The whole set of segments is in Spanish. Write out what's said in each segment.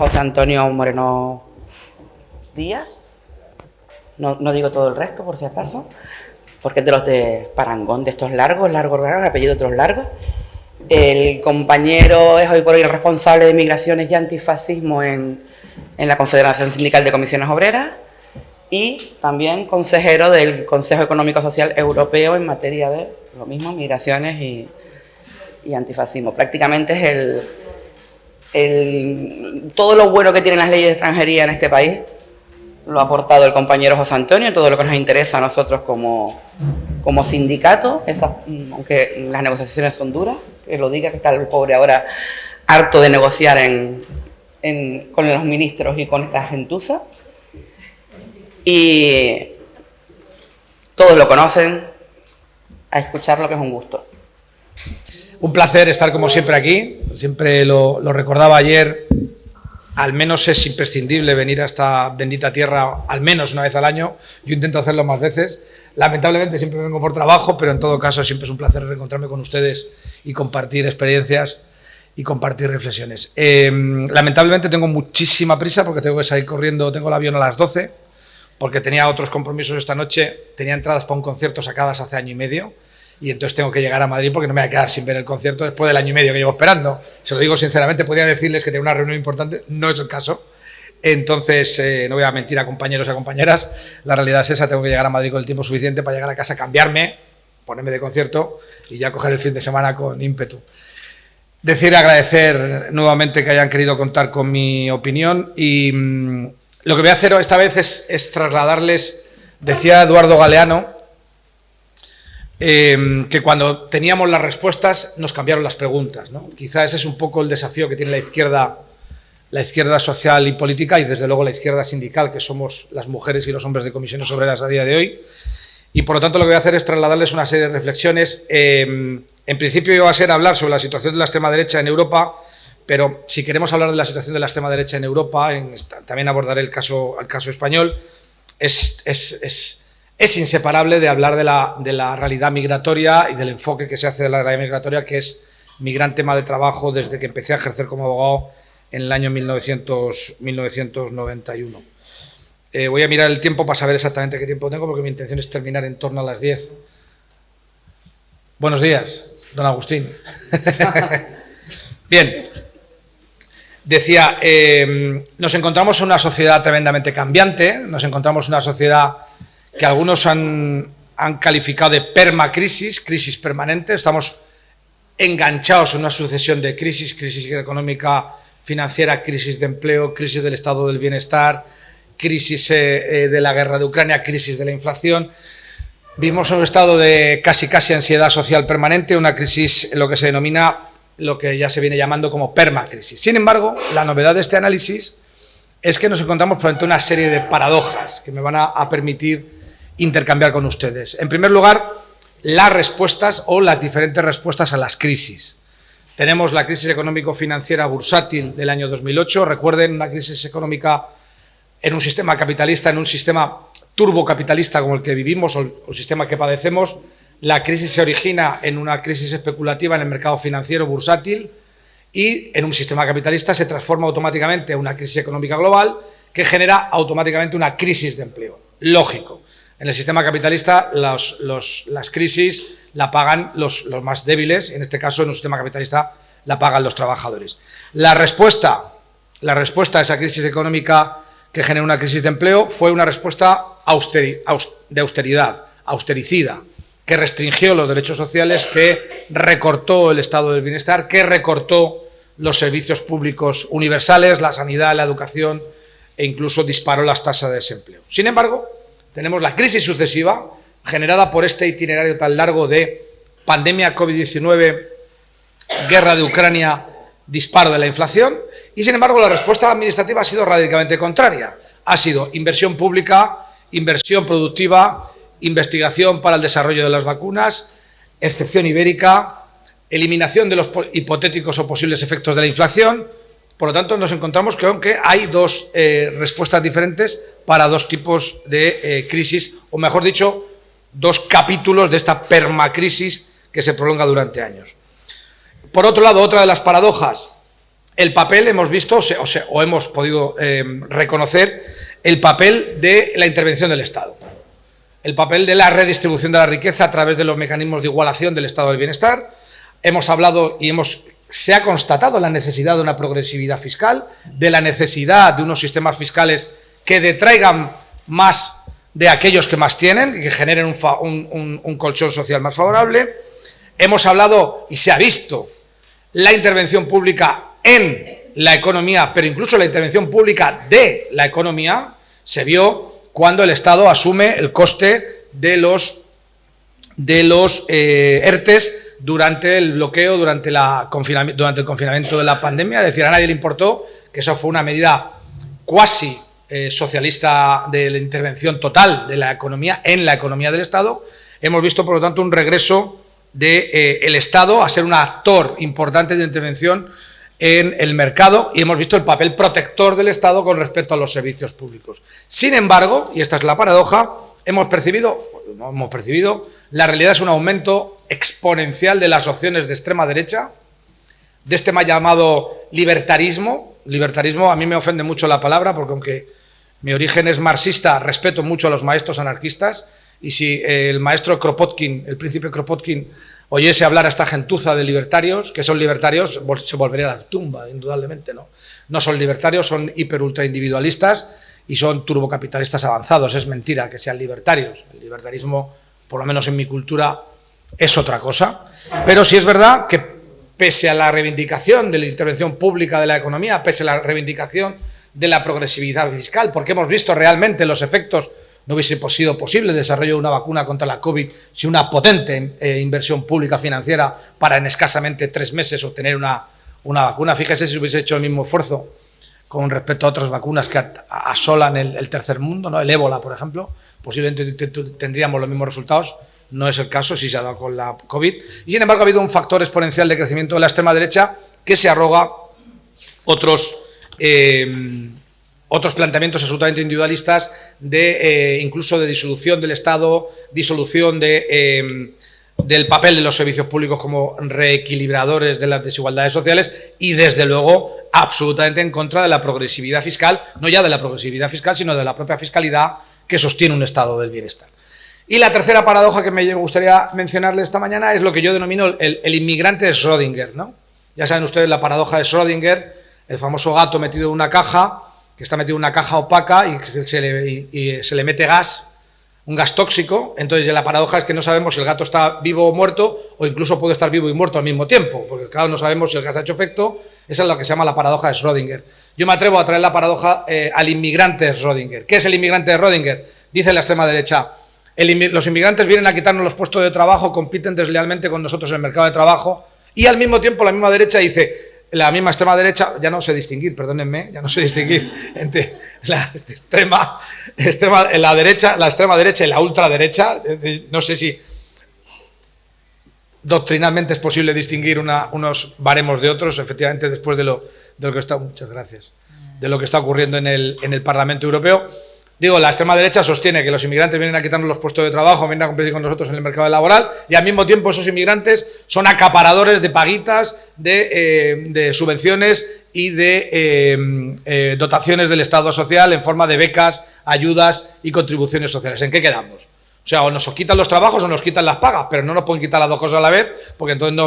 José Antonio Moreno Díaz. No digo todo el resto, por si acaso, porque es de los de Parangón, de estos largos, apellidos de los largos. El compañero es hoy por hoy el responsable de migraciones y antifascismo en la Confederación Sindical de Comisiones Obreras y también consejero del Consejo Económico Social Europeo en materia de lo mismo, migraciones y antifascismo. Prácticamente es todo lo bueno que tienen las leyes de extranjería en este país lo ha aportado el compañero José Antonio, todo lo que nos interesa a nosotros como sindicato, aunque las negociaciones son duras, que lo diga, que está el pobre ahora harto de negociar con los ministros y con esta gentuza. Y todos lo conocen, a escucharlo, que es un gusto. Un placer estar como siempre aquí, siempre lo recordaba ayer. Al menos es imprescindible venir a esta bendita tierra al menos una vez al año. Yo intento hacerlo más veces. Lamentablemente siempre vengo por trabajo, pero en todo caso siempre es un placer reencontrarme con ustedes y compartir experiencias y compartir reflexiones. Lamentablemente tengo muchísima prisa porque tengo que salir corriendo, tengo el avión a las 12, porque tenía otros compromisos esta noche, tenía entradas para un concierto sacadas hace año y medio, y entonces tengo que llegar a Madrid porque no me voy a quedar sin ver el concierto después del año y medio que llevo esperando. Se lo digo sinceramente, podría decirles que tengo una reunión importante, no es el caso. Entonces, no voy a mentir a compañeros y a compañeras, la realidad es esa, tengo que llegar a Madrid con el tiempo suficiente para llegar a casa, cambiarme, ponerme de concierto y ya coger el fin de semana con ímpetu. Agradecer nuevamente que hayan querido contar con mi opinión y lo que voy a hacer esta vez es trasladarles, decía Eduardo Galeano, que cuando teníamos las respuestas nos cambiaron las preguntas, ¿no? Quizá ese es un poco el desafío que tiene la izquierda social y política y desde luego la izquierda sindical, que somos las mujeres y los hombres de comisiones obreras a día de hoy. Y por lo tanto lo que voy a hacer es trasladarles una serie de reflexiones. En principio iba a ser hablar sobre la situación de la extrema derecha en Europa, pero si queremos hablar de la situación de la extrema derecha en Europa, también abordaré el caso español. Es inseparable de hablar de la realidad migratoria y del enfoque que se hace de la realidad migratoria, que es mi gran tema de trabajo desde que empecé a ejercer como abogado en el año 1991. Voy a mirar el tiempo para saber exactamente qué tiempo tengo, porque mi intención es terminar en torno a las 10. Buenos días, don Agustín. Bien. Decía, nos encontramos en una sociedad tremendamente cambiante, nos encontramos en una sociedad que algunos han calificado de permacrisis, crisis permanente. Estamos enganchados en una sucesión de crisis económica, financiera, crisis de empleo, crisis del estado del bienestar, crisis de la guerra de Ucrania, crisis de la inflación. Vivimos en un estado de casi ansiedad social permanente, una crisis en lo que se denomina, lo que ya se viene llamando como permacrisis. Sin embargo, la novedad de este análisis es que nos encontramos frente a una serie de paradojas que me van a permitir intercambiar con ustedes. En primer lugar, las respuestas o las diferentes respuestas a las crisis. Tenemos la crisis económico-financiera bursátil del año 2008. Recuerden, una crisis económica en un sistema capitalista, en un sistema turbocapitalista como el que vivimos o el sistema que padecemos. La crisis se origina en una crisis especulativa en el mercado financiero bursátil y en un sistema capitalista se transforma automáticamente en una crisis económica global que genera automáticamente una crisis de empleo. Lógico. En el sistema capitalista las crisis la pagan los más débiles, en este caso en un sistema capitalista la pagan los trabajadores. La respuesta a esa crisis económica que genera una crisis de empleo fue una respuesta de austeridad, austericida, que restringió los derechos sociales, que recortó el estado del bienestar, que recortó los servicios públicos universales, la sanidad, la educación e incluso disparó las tasas de desempleo. Sin embargo, tenemos la crisis sucesiva generada por este itinerario tan largo de pandemia COVID-19, guerra de Ucrania, disparo de la inflación y, sin embargo, la respuesta administrativa ha sido radicalmente contraria. Ha sido inversión pública, inversión productiva, investigación para el desarrollo de las vacunas, excepción ibérica, eliminación de los hipotéticos o posibles efectos de la inflación. Por lo tanto, nos encontramos que aunque hay dos respuestas diferentes para dos tipos de crisis, o mejor dicho, dos capítulos de esta permacrisis que se prolonga durante años. Por otro lado, otra de las paradojas el papel, hemos visto o hemos podido reconocer el papel de la intervención del Estado, el papel de la redistribución de la riqueza a través de los mecanismos de igualación del estado del bienestar. Hemos hablado y se ha constatado la necesidad de una progresividad fiscal, de la necesidad de unos sistemas fiscales que detraigan más de aquellos que más tienen y que generen un colchón social más favorable. Hemos hablado y se ha visto la intervención pública en la economía, pero incluso la intervención pública de la economía se vio cuando el Estado asume el coste de los ERTES durante el bloqueo, durante el confinamiento de la pandemia. Es decir, a nadie le importó, que eso fue una medida cuasi socialista de la intervención total de la economía en la economía del Estado. Hemos visto, por lo tanto, un regreso del Estado a ser un actor importante de intervención en el mercado, y hemos visto el papel protector del Estado con respecto a los servicios públicos. Sin embargo, y esta es la paradoja, la realidad es un aumento exponencial de las opciones de extrema derecha, de este mal llamado libertarismo. Libertarismo, a mí me ofende mucho la palabra, porque aunque mi origen es marxista, respeto mucho a los maestros anarquistas, y si el maestro Kropotkin, el príncipe Kropotkin, oyese hablar a esta gentuza de libertarios, que son libertarios, se volvería a la tumba, indudablemente, ¿no? No son libertarios, son hiper ultra individualistas y son turbocapitalistas avanzados. Es mentira que sean libertarios. El libertarismo, por lo menos en mi cultura, es otra cosa. Pero sí es verdad que, pese a la reivindicación de la intervención pública de la economía, pese a la reivindicación de la progresividad fiscal, porque hemos visto realmente los efectos. No hubiese sido posible el desarrollo de una vacuna contra la COVID sin una potente inversión pública financiera para en escasamente 3 meses obtener una vacuna. Fíjese si hubiese hecho el mismo esfuerzo con respecto a otras vacunas que asolan el tercer mundo, ¿no? El ébola, por ejemplo, posiblemente tendríamos los mismos resultados. No es el caso, si se ha dado con la COVID. Y sin embargo ha habido un factor exponencial de crecimiento de la extrema derecha que se arroga otros planteamientos absolutamente individualistas, incluso de disolución del Estado, disolución del papel de los servicios públicos como reequilibradores de las desigualdades sociales y, desde luego, absolutamente en contra de la progresividad fiscal, no ya de la progresividad fiscal, sino de la propia fiscalidad que sostiene un estado del bienestar. Y la tercera paradoja que me gustaría mencionarle esta mañana es lo que yo denomino el inmigrante de Schrödinger, ¿no? Ya saben ustedes la paradoja de Schrödinger, el famoso gato metido en una caja, que está metido en una caja opaca y se le mete gas, un gas tóxico. Entonces la paradoja es que no sabemos si el gato está vivo o muerto, o incluso puede estar vivo y muerto al mismo tiempo, porque claro, no sabemos si el gas ha hecho efecto. Esa es lo que se llama la paradoja de Schrödinger. Yo me atrevo a traer la paradoja al inmigrante de Schrödinger. ¿Qué es el inmigrante de Schrödinger? Dice la extrema derecha: los inmigrantes vienen a quitarnos los puestos de trabajo, compiten deslealmente con nosotros en el mercado de trabajo, y al mismo tiempo la misma derecha dice... La misma extrema derecha, ya no sé distinguir, perdónenme, ya no sé distinguir entre la extrema derecha y la ultraderecha. No sé si doctrinalmente es posible distinguir unos baremos de otros, efectivamente, después de lo que está, muchas gracias, de lo que está ocurriendo en el Parlamento Europeo. Digo, la extrema derecha sostiene que los inmigrantes vienen a quitarnos los puestos de trabajo, vienen a competir con nosotros en el mercado laboral, y al mismo tiempo esos inmigrantes son acaparadores de paguitas, de subvenciones y de dotaciones del Estado social en forma de becas, ayudas y contribuciones sociales. ¿En qué quedamos? O sea, o nos quitan los trabajos o nos quitan las pagas, pero no nos pueden quitar las dos cosas a la vez, porque entonces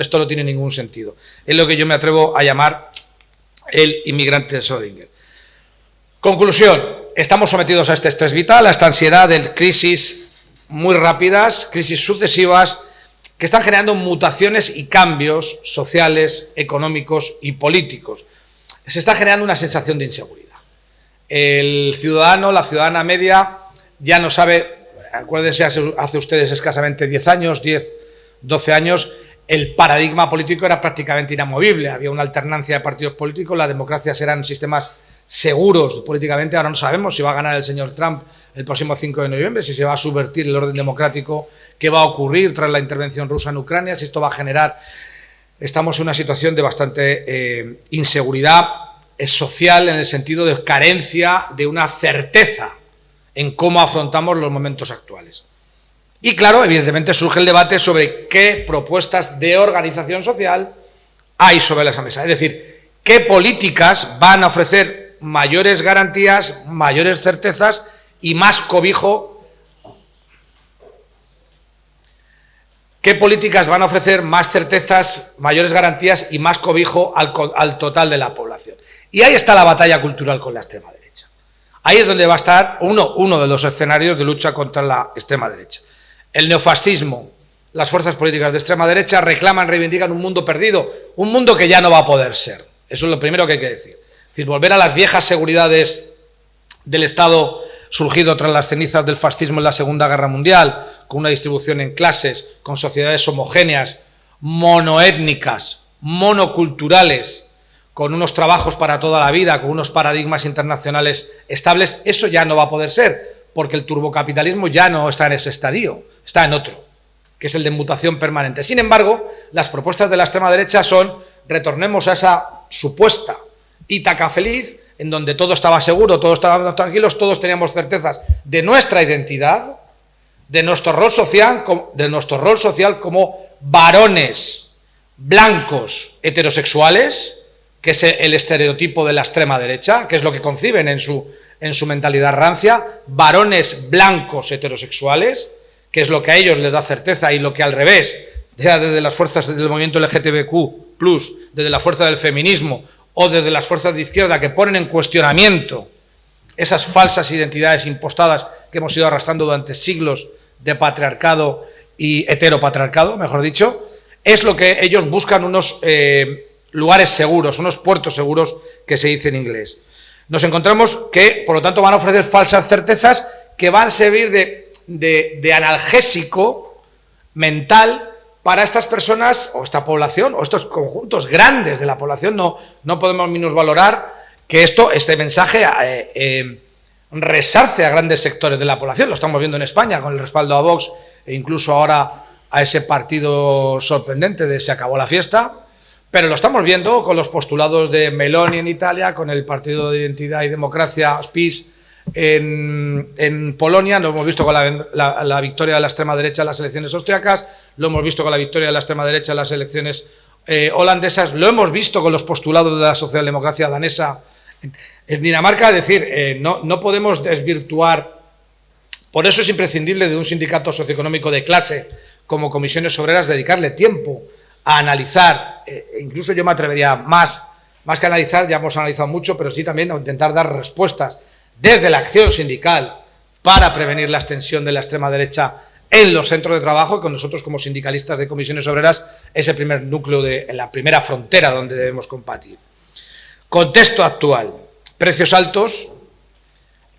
esto no tiene ningún sentido. Es lo que yo me atrevo a llamar el inmigrante de Schrödinger. Conclusión. Estamos sometidos a este estrés vital, a esta ansiedad de crisis muy rápidas, crisis sucesivas, que están generando mutaciones y cambios sociales, económicos y políticos. Se está generando una sensación de inseguridad. El ciudadano, la ciudadana media, ya no sabe, acuérdense, hace ustedes escasamente 10 años, 10, 12 años, el paradigma político era prácticamente inamovible. Había una alternancia de partidos políticos, las democracias eran sistemas seguros políticamente. Ahora no sabemos si va a ganar el señor Trump el próximo 5 de noviembre, si se va a subvertir el orden democrático, qué va a ocurrir tras la intervención rusa en Ucrania, si esto va a generar... Estamos en una situación de bastante inseguridad social, en el sentido de carencia de una certeza en cómo afrontamos los momentos actuales. Y claro, evidentemente surge el debate sobre qué propuestas de organización social hay sobre la mesa. Es decir, ¿Qué políticas van a ofrecer mayores garantías, mayores certezas y más cobijo? ¿Qué políticas van a ofrecer más certezas, mayores garantías y más cobijo al total de la población? Y ahí está la batalla cultural con la extrema derecha. Ahí es donde va a estar uno de los escenarios de lucha contra la extrema derecha. El neofascismo, las fuerzas políticas de extrema derecha reclaman, reivindican un mundo perdido, un mundo que ya no va a poder ser. Eso es lo primero que hay que decir. Es decir, volver a las viejas seguridades del Estado surgido tras las cenizas del fascismo en la Segunda Guerra Mundial, con una distribución en clases, con sociedades homogéneas, monoétnicas, monoculturales, con unos trabajos para toda la vida, con unos paradigmas internacionales estables, eso ya no va a poder ser, porque el turbocapitalismo ya no está en ese estadio, está en otro, que es el de mutación permanente. Sin embargo, las propuestas de la extrema derecha son: retornemos a esa supuesta Ítaca feliz, en donde todo estaba seguro, todos estábamos tranquilos, todos teníamos certezas de nuestra identidad, de nuestro rol social como varones blancos heterosexuales, que es el estereotipo de la extrema derecha, que es lo que conciben en su mentalidad rancia, varones blancos heterosexuales, que es lo que a ellos les da certeza, y lo que al revés, sea desde las fuerzas del movimiento LGTBQ+, desde la fuerza del feminismo o desde las fuerzas de izquierda que ponen en cuestionamiento esas falsas identidades impostadas que hemos ido arrastrando durante siglos de patriarcado y heteropatriarcado, mejor dicho, es lo que ellos buscan, unos lugares seguros, unos puertos seguros, que se dice en inglés. Nos encontramos que, por lo tanto, van a ofrecer falsas certezas que van a servir de analgésico mental para estas personas, o esta población, o estos conjuntos grandes de la población. No podemos minusvalorar que este mensaje resarce a grandes sectores de la población. Lo estamos viendo en España con el respaldo a Vox, e incluso ahora a ese partido sorprendente de Se acabó la fiesta. Pero lo estamos viendo con los postulados de Meloni en Italia, con el Partido de Identidad y Democracia, PiS, en Polonia. Lo hemos visto con la victoria de la extrema derecha en las elecciones austriacas, lo hemos visto con la victoria de la extrema derecha en las elecciones holandesas, lo hemos visto con los postulados de la socialdemocracia danesa en Dinamarca. Es decir, no podemos desvirtuar. Por eso es imprescindible de un sindicato socioeconómico de clase como Comisiones Obreras dedicarle tiempo a analizar, incluso yo me atrevería más que analizar, ya hemos analizado mucho, pero sí también a intentar dar respuestas desde la acción sindical para prevenir la extensión de la extrema derecha en los centros de trabajo, y con nosotros como sindicalistas de Comisiones Obreras es el primer núcleo, en la primera frontera donde debemos combatir. Contexto actual: precios altos,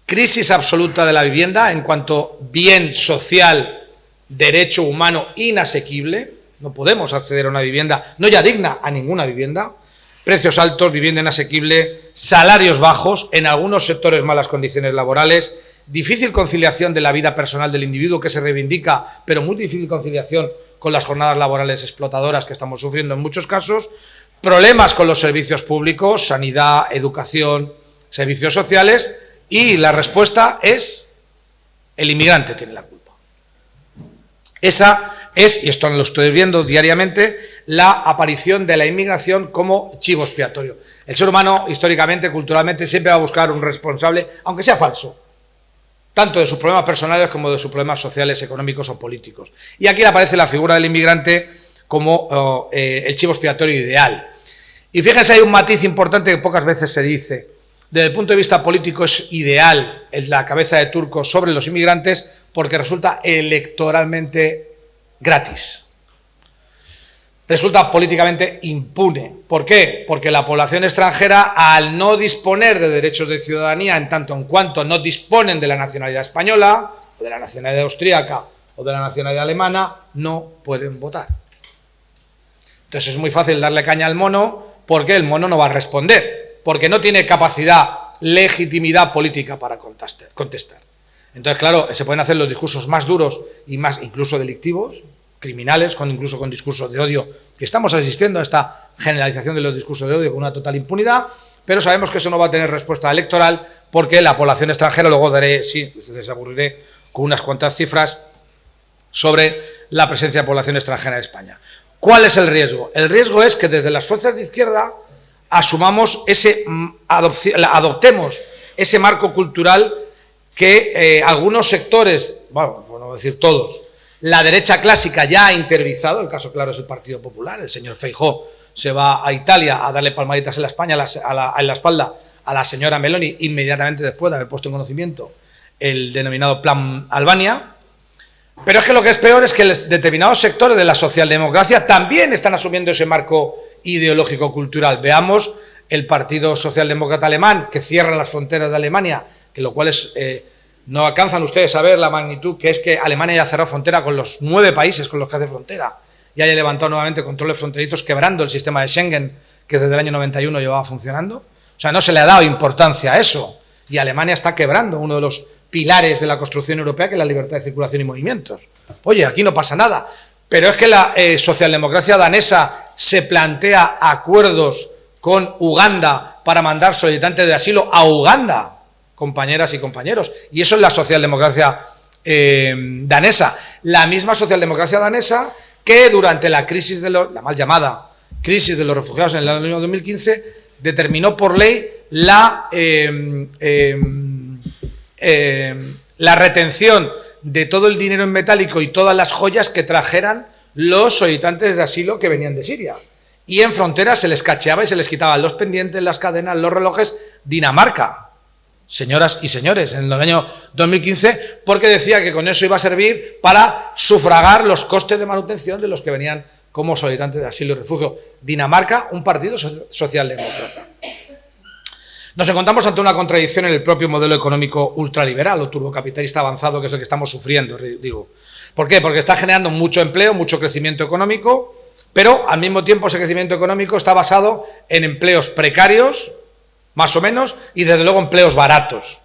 crisis absoluta de la vivienda en cuanto bien social, derecho humano inasequible. No podemos acceder a una vivienda, no ya digna, a ninguna vivienda. Precios altos, vivienda inasequible, salarios bajos, en algunos sectores malas condiciones laborales, difícil conciliación de la vida personal del individuo, que se reivindica, pero muy difícil conciliación con las jornadas laborales explotadoras que estamos sufriendo en muchos casos, problemas con los servicios públicos, sanidad, educación, servicios sociales, y la respuesta es: el inmigrante tiene la culpa. Esa es, y esto lo estoy viendo diariamente, la aparición de la inmigración como chivo expiatorio. El ser humano, históricamente, culturalmente, siempre va a buscar un responsable, aunque sea falso, tanto de sus problemas personales como de sus problemas sociales, económicos o políticos. Y aquí aparece la figura del inmigrante como el chivo expiatorio ideal. Y fíjense, hay un matiz importante que pocas veces se dice. Desde el punto de vista político es ideal la cabeza de turco sobre los inmigrantes, porque resulta electoralmente gratis. Resulta políticamente impune. ¿Por qué? Porque la población extranjera, al no disponer de derechos de ciudadanía, en tanto en cuanto no disponen de la nacionalidad española, o de la nacionalidad austríaca, o de la nacionalidad alemana, no pueden votar. Entonces es muy fácil darle caña al mono, porque el mono no va a responder, porque no tiene capacidad, legitimidad política para contestar. Entonces, claro, se pueden hacer los discursos más duros y más incluso delictivos, criminales, incluso con discursos de odio, que estamos asistiendo a esta generalización de los discursos de odio con una total impunidad, pero sabemos que eso no va a tener respuesta electoral, porque la población extranjera, luego les aburriré con unas cuantas cifras sobre la presencia de población extranjera en España. ¿Cuál es el riesgo? El riesgo es que desde las fuerzas de izquierda asumamos adoptemos ese marco cultural que algunos sectores, bueno, por no decir todos, la derecha clásica ya ha interiorizado. El caso claro es el Partido Popular. El señor Feijóo se va a Italia a darle palmaditas en la espalda a la señora Meloni inmediatamente después de haber puesto en conocimiento el denominado Plan Albania. Pero es que lo que es peor es que determinados sectores de la socialdemocracia también están asumiendo ese marco ideológico-cultural. Veamos el Partido Socialdemócrata Alemán, que cierra las fronteras de Alemania, que lo cual es... no alcanzan ustedes a ver la magnitud que es que Alemania haya cerrado frontera con los 9 países con los que hace frontera y haya levantado nuevamente controles fronterizos, quebrando el sistema de Schengen que desde el año 91 llevaba funcionando. O sea, no se le ha dado importancia a eso y Alemania está quebrando uno de los pilares de la construcción europea, que es la libertad de circulación y movimientos. Oye, aquí no pasa nada, pero es que la socialdemocracia danesa se plantea acuerdos con Uganda para mandar solicitantes de asilo a Uganda, compañeras y compañeros, y eso es la socialdemocracia danesa. La misma socialdemocracia danesa que durante la crisis la mal llamada crisis de los refugiados en el año 2015 determinó por ley la retención de todo el dinero en metálico y todas las joyas que trajeran los solicitantes de asilo que venían de Siria. Y en fronteras se les cacheaba y se les quitaban los pendientes, las cadenas, los relojes. Dinamarca, señoras y señores, en el año 2015, porque decía que con eso iba a servir para sufragar los costes de manutención de los que venían como solicitantes de asilo y refugio. Dinamarca, un partido socialdemócrata. Nos encontramos ante una contradicción en el propio modelo económico ultraliberal o turbocapitalista avanzado, que es el que estamos sufriendo, digo. ¿Por qué? Porque está generando mucho empleo, mucho crecimiento económico, pero al mismo tiempo ese crecimiento económico está basado en empleos precarios, más o menos, y desde luego empleos baratos.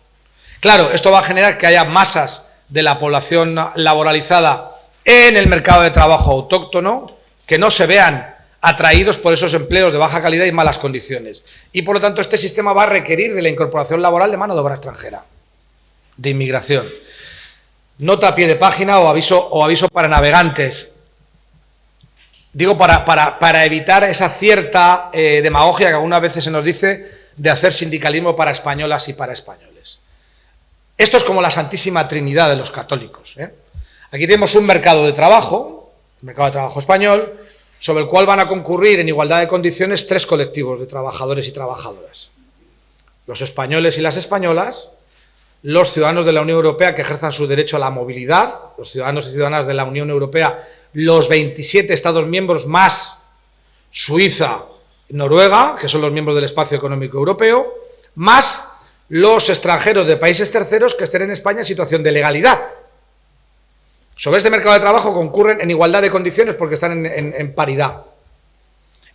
Claro, esto va a generar que haya masas de la población laboralizada en el mercado de trabajo autóctono que no se vean atraídos por esos empleos de baja calidad y malas condiciones. Y por lo tanto este sistema va a requerir de la incorporación laboral de mano de obra extranjera, de inmigración. Nota a pie de página o aviso para navegantes. Digo para evitar esa cierta demagogia que algunas veces se nos dice de hacer sindicalismo para españolas y para españoles. Esto es como la Santísima Trinidad de los católicos, ¿eh? Aquí tenemos un mercado de trabajo, el mercado de trabajo español, sobre el cual van a concurrir en igualdad de condiciones 3 colectivos de trabajadores y trabajadoras. Los españoles y las españolas, los ciudadanos de la Unión Europea que ejerzan su derecho a la movilidad, los ciudadanos y ciudadanas de la Unión Europea, los 27 Estados miembros más Suiza, Noruega, que son los miembros del Espacio Económico Europeo, más los extranjeros de países terceros que estén en España en situación de legalidad. Sobre este mercado de trabajo concurren en igualdad de condiciones porque están en paridad.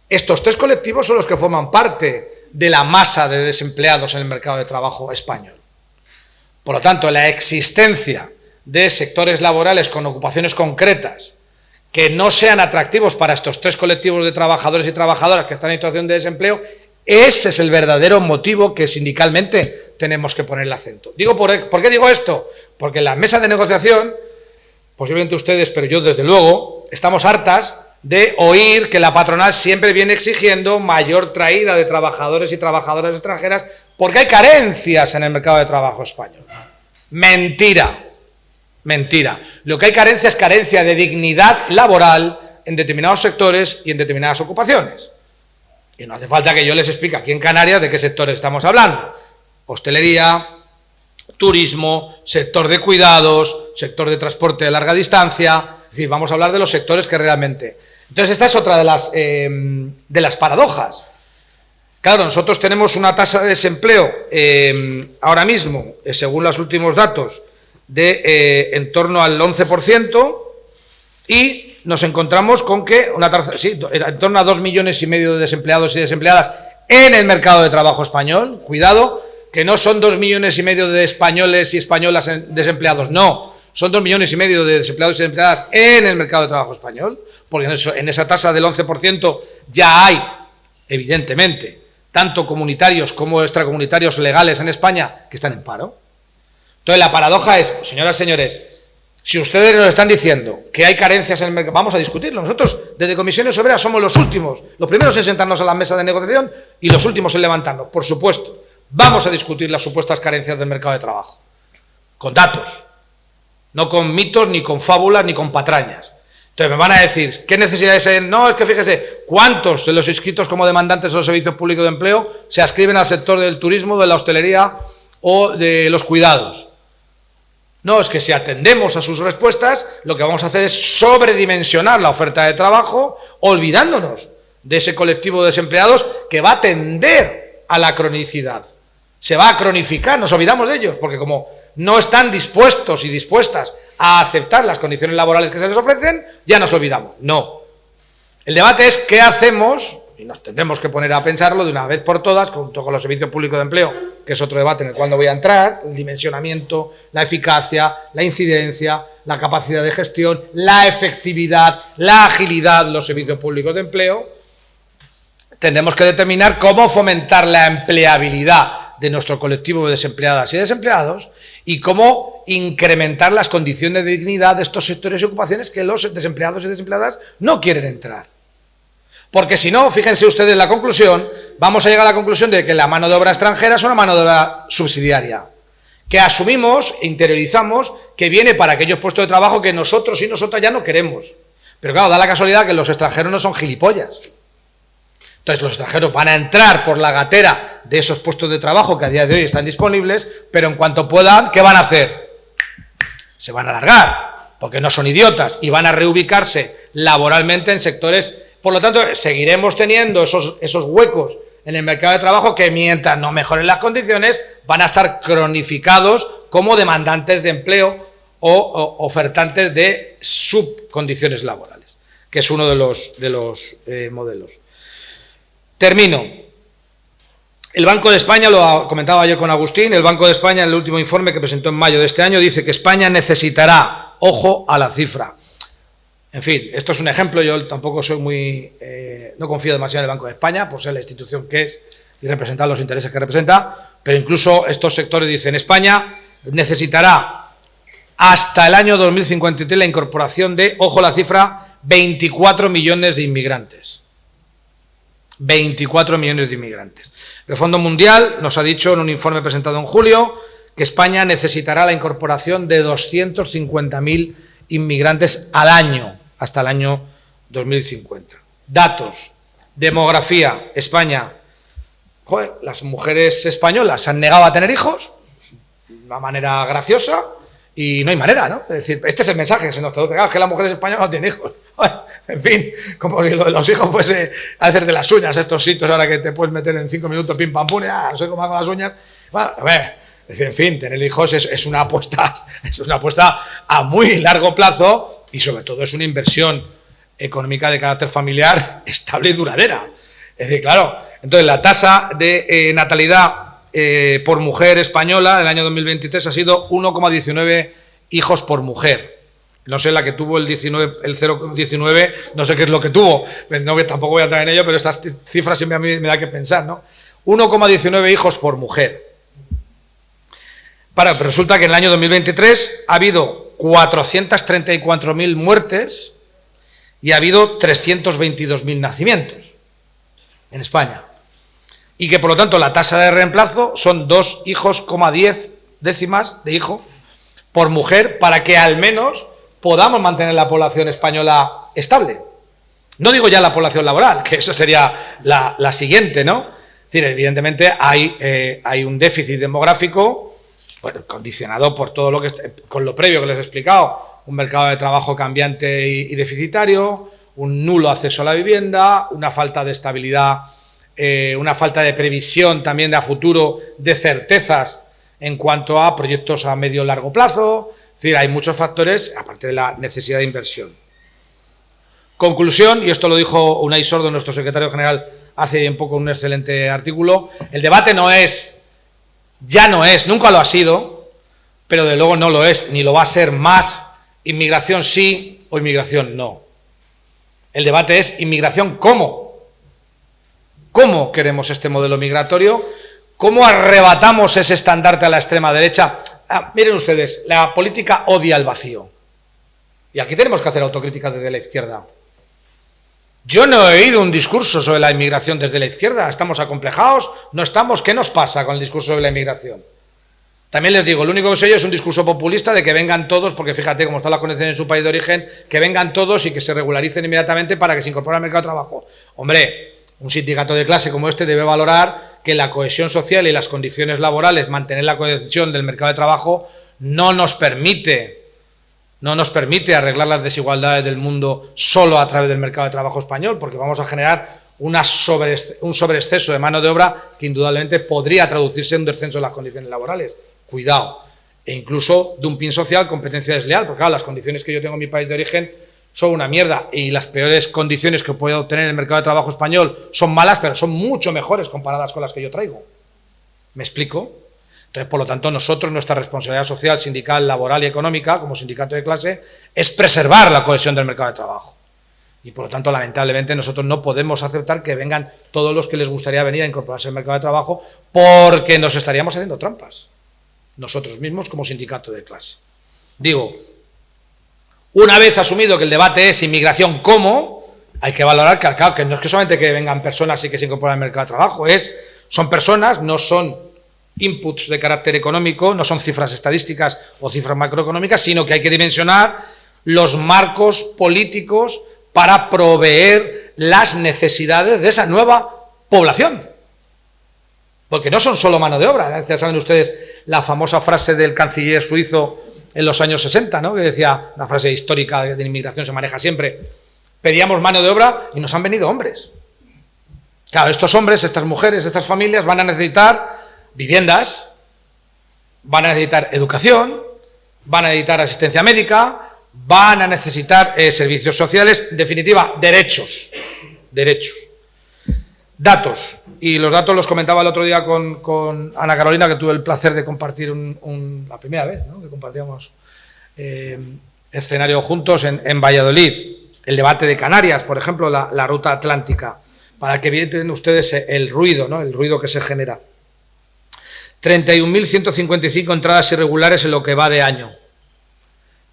Estos 3 colectivos son los que forman parte de la masa de desempleados en el mercado de trabajo español. Por lo tanto, la existencia de sectores laborales con ocupaciones concretas que no sean atractivos para estos 3 colectivos de trabajadores y trabajadoras que están en situación de desempleo, ese es el verdadero motivo que sindicalmente tenemos que poner el acento. ¿Por qué digo esto? Porque en la mesa de negociación, posiblemente ustedes, pero yo desde luego, estamos hartas de oír que la patronal siempre viene exigiendo mayor traída de trabajadores y trabajadoras extranjeras porque hay carencias en el mercado de trabajo español. Mentira, mentira. Lo que hay carencia es carencia de dignidad laboral en determinados sectores y en determinadas ocupaciones. Y no hace falta que yo les explique aquí en Canarias de qué sectores estamos hablando. Hostelería, turismo, sector de cuidados, sector de transporte de larga distancia. Es decir, vamos a hablar de los sectores que realmente... Entonces, esta es otra de las paradojas. Claro, nosotros tenemos una tasa de desempleo ahora mismo, según los últimos datos, de en torno al 11%, y nos encontramos con que una tasa, sí, en torno a 2,5 millones de desempleados y desempleadas en el mercado de trabajo español. Cuidado, que no son 2,5 millones de españoles y españolas desempleados, no, son 2,5 millones de desempleados y desempleadas en el mercado de trabajo español, porque en esa tasa del 11% ya hay, evidentemente, tanto comunitarios como extracomunitarios legales en España que están en paro. Entonces la paradoja es, señoras y señores, Si ustedes nos están diciendo que hay carencias en el mercado, vamos a discutirlo. Nosotros, desde Comisiones Obreras, somos los últimos, los primeros en sentarnos a la mesa de negociación y los últimos en levantarnos. Por supuesto, vamos a discutir las supuestas carencias del mercado de trabajo, con datos, no con mitos, ni con fábulas, ni con patrañas. Entonces me van a decir, ¿qué necesidades hay? No, es que fíjese, ¿cuántos de los inscritos como demandantes de los servicios públicos de empleo se adscriben al sector del turismo, de la hostelería o de los cuidados? No, es que si atendemos a sus respuestas, lo que vamos a hacer es sobredimensionar la oferta de trabajo, olvidándonos de ese colectivo de desempleados que va a tender a la cronicidad. Se va a cronificar, nos olvidamos de ellos, porque como no están dispuestos y dispuestas a aceptar las condiciones laborales que se les ofrecen, ya nos olvidamos. No. El debate es qué hacemos, y nos tendremos que poner a pensarlo de una vez por todas, junto con los servicios públicos de empleo, que es otro debate en el cual no voy a entrar, el dimensionamiento, la eficacia, la incidencia, la capacidad de gestión, la efectividad, la agilidad de los servicios públicos de empleo. Tendremos que determinar cómo fomentar la empleabilidad de nuestro colectivo de desempleadas y desempleados y cómo incrementar las condiciones de dignidad de estos sectores y ocupaciones que los desempleados y desempleadas no quieren entrar. Porque si no, fíjense ustedes la conclusión, vamos a llegar a la conclusión de que la mano de obra extranjera es una mano de obra subsidiaria, que asumimos, interiorizamos, que viene para aquellos puestos de trabajo que nosotros y nosotras ya no queremos. Pero claro, da la casualidad que los extranjeros no son gilipollas. Entonces los extranjeros van a entrar por la gatera de esos puestos de trabajo que a día de hoy están disponibles, pero en cuanto puedan, ¿qué van a hacer? Se van a largar, porque no son idiotas, y van a reubicarse laboralmente en sectores. Por lo tanto, seguiremos teniendo esos huecos en el mercado de trabajo que mientras no mejoren las condiciones van a estar cronificados como demandantes de empleo o ofertantes de subcondiciones laborales, que es uno de los modelos. Termino. El Banco de España, lo comentaba yo con Agustín, el Banco de España en el último informe que presentó en mayo de este año dice que España necesitará, ojo a la cifra. En fin, esto es un ejemplo, yo tampoco soy no confío demasiado en el Banco de España, por ser la institución que es y representar los intereses que representa, pero incluso estos sectores dicen, España necesitará hasta el año 2053 la incorporación de, ojo la cifra, 24 millones de inmigrantes. 24 millones de inmigrantes. El Fondo Mundial nos ha dicho en un informe presentado en julio que España necesitará la incorporación de 250.000 inmigrantes al año, hasta el año 2050. Datos, demografía, España. Joder, las mujeres españolas se han negado a tener hijos de una manera graciosa y no hay manera, ¿no? Es decir, este es el mensaje que se nos traduce, que las mujeres españolas no tienen hijos. En fin, como si lo de los hijos fuese a hacer de las uñas, estos sitios ahora que te puedes meter en 5 minutos, pim pam pum, no sé cómo hago las uñas. Bueno, a ver, es decir, en fin, tener hijos es una apuesta a muy largo plazo y sobre todo es una inversión económica de carácter familiar estable y duradera. Es decir, claro, entonces la tasa de natalidad por mujer española en el año 2023 ha sido 1,19 hijos por mujer. No sé la que tuvo el 0,19, no sé qué es lo que tuvo, no, tampoco voy a entrar en ello, pero estas cifras siempre a mí me da que pensar, ¿no? 1,19 hijos por mujer. Pero resulta que en el año 2023 ha habido 434.000 muertes y ha habido 322.000 nacimientos en España. Y que por lo tanto la tasa de reemplazo son 2 hijos, 10 décimas de hijo por mujer para que al menos podamos mantener la población española estable. No digo ya la población laboral, que eso sería la siguiente, ¿no? Es decir, evidentemente hay un déficit demográfico, bueno, condicionado por todo lo que con lo previo que les he explicado, un mercado de trabajo cambiante y deficitario, un nulo acceso a la vivienda, una falta de estabilidad, una falta de previsión también de a futuro, de certezas en cuanto a proyectos a medio y largo plazo. Es decir, hay muchos factores, aparte de la necesidad de inversión. Conclusión, y esto lo dijo Unai Sordo, nuestro secretario general, hace bien poco un excelente artículo, el debate ya no es, nunca lo ha sido, pero de luego no lo es, ni lo va a ser más, inmigración sí o inmigración no. El debate es inmigración cómo. ¿Cómo queremos este modelo migratorio? ¿Cómo arrebatamos ese estandarte a la extrema derecha? Miren ustedes, la política odia el vacío. Y aquí tenemos que hacer autocrítica desde la izquierda. Yo no he oído un discurso sobre la inmigración desde la izquierda. ¿Estamos acomplejados? ¿No estamos? ¿Qué nos pasa con el discurso sobre la inmigración? También les digo, lo único que sé yo es un discurso populista de que vengan todos, porque fíjate cómo están las condiciones en su país de origen, que vengan todos y que se regularicen inmediatamente para que se incorporen al mercado de trabajo. Hombre, un sindicato de clase como este debe valorar que la cohesión social y las condiciones laborales, mantener la cohesión del mercado de trabajo, no nos permite arreglar las desigualdades del mundo solo a través del mercado de trabajo español, porque vamos a generar un sobreexceso de mano de obra que indudablemente podría traducirse en un descenso de las condiciones laborales. Cuidado. E incluso dumping social, competencia desleal, porque claro, las condiciones que yo tengo en mi país de origen son una mierda y las peores condiciones que puedo obtener en el mercado de trabajo español son malas, pero son mucho mejores comparadas con las que yo traigo. ¿Me explico? Entonces, por lo tanto, nosotros, nuestra responsabilidad social, sindical, laboral y económica, como sindicato de clase, es preservar la cohesión del mercado de trabajo. Y, por lo tanto, lamentablemente, nosotros no podemos aceptar que vengan todos los que les gustaría venir a incorporarse al mercado de trabajo porque nos estaríamos haciendo trampas. Nosotros mismos como sindicato de clase. Digo, una vez asumido que el debate es inmigración, ¿cómo? Hay que valorar que no es que solamente que vengan personas y que se incorporen al mercado de trabajo, son personas, no son inputs de carácter económico, no son cifras estadísticas o cifras macroeconómicas, sino que hay que dimensionar los marcos políticos para proveer las necesidades de esa nueva población. Porque no son solo mano de obra. Ya saben ustedes la famosa frase del canciller suizo en los años 60, ¿no? Que decía, una frase histórica de inmigración se maneja siempre, pedíamos mano de obra y nos han venido hombres. Claro, estos hombres, estas mujeres, estas familias van a necesitar viviendas, van a necesitar educación, van a necesitar asistencia médica, van a necesitar servicios sociales, en definitiva, derechos. Datos, y los datos los comentaba el otro día con Ana Carolina, que tuve el placer de compartir la primera vez, ¿no?, que compartíamos escenario juntos en Valladolid. El debate de Canarias, por ejemplo, la ruta atlántica, para que vean ustedes el ruido, ¿no?, el ruido que se genera. 31.155 entradas irregulares en lo que va de año.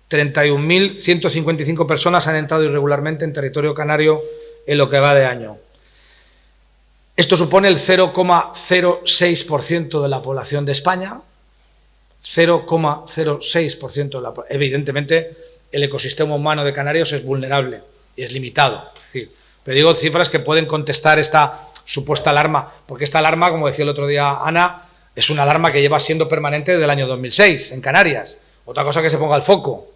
31.155 personas han entrado irregularmente en territorio canario en lo que va de año. Esto supone el 0,06% de la población de España, 0,06% de la población. Evidentemente, el ecosistema humano de Canarias es vulnerable y es limitado. Es decir, pero digo cifras que pueden contestar esta supuesta alarma, porque esta alarma, como decía el otro día Ana, es una alarma que lleva siendo permanente desde el año 2006 en Canarias. Otra cosa que se ponga el foco.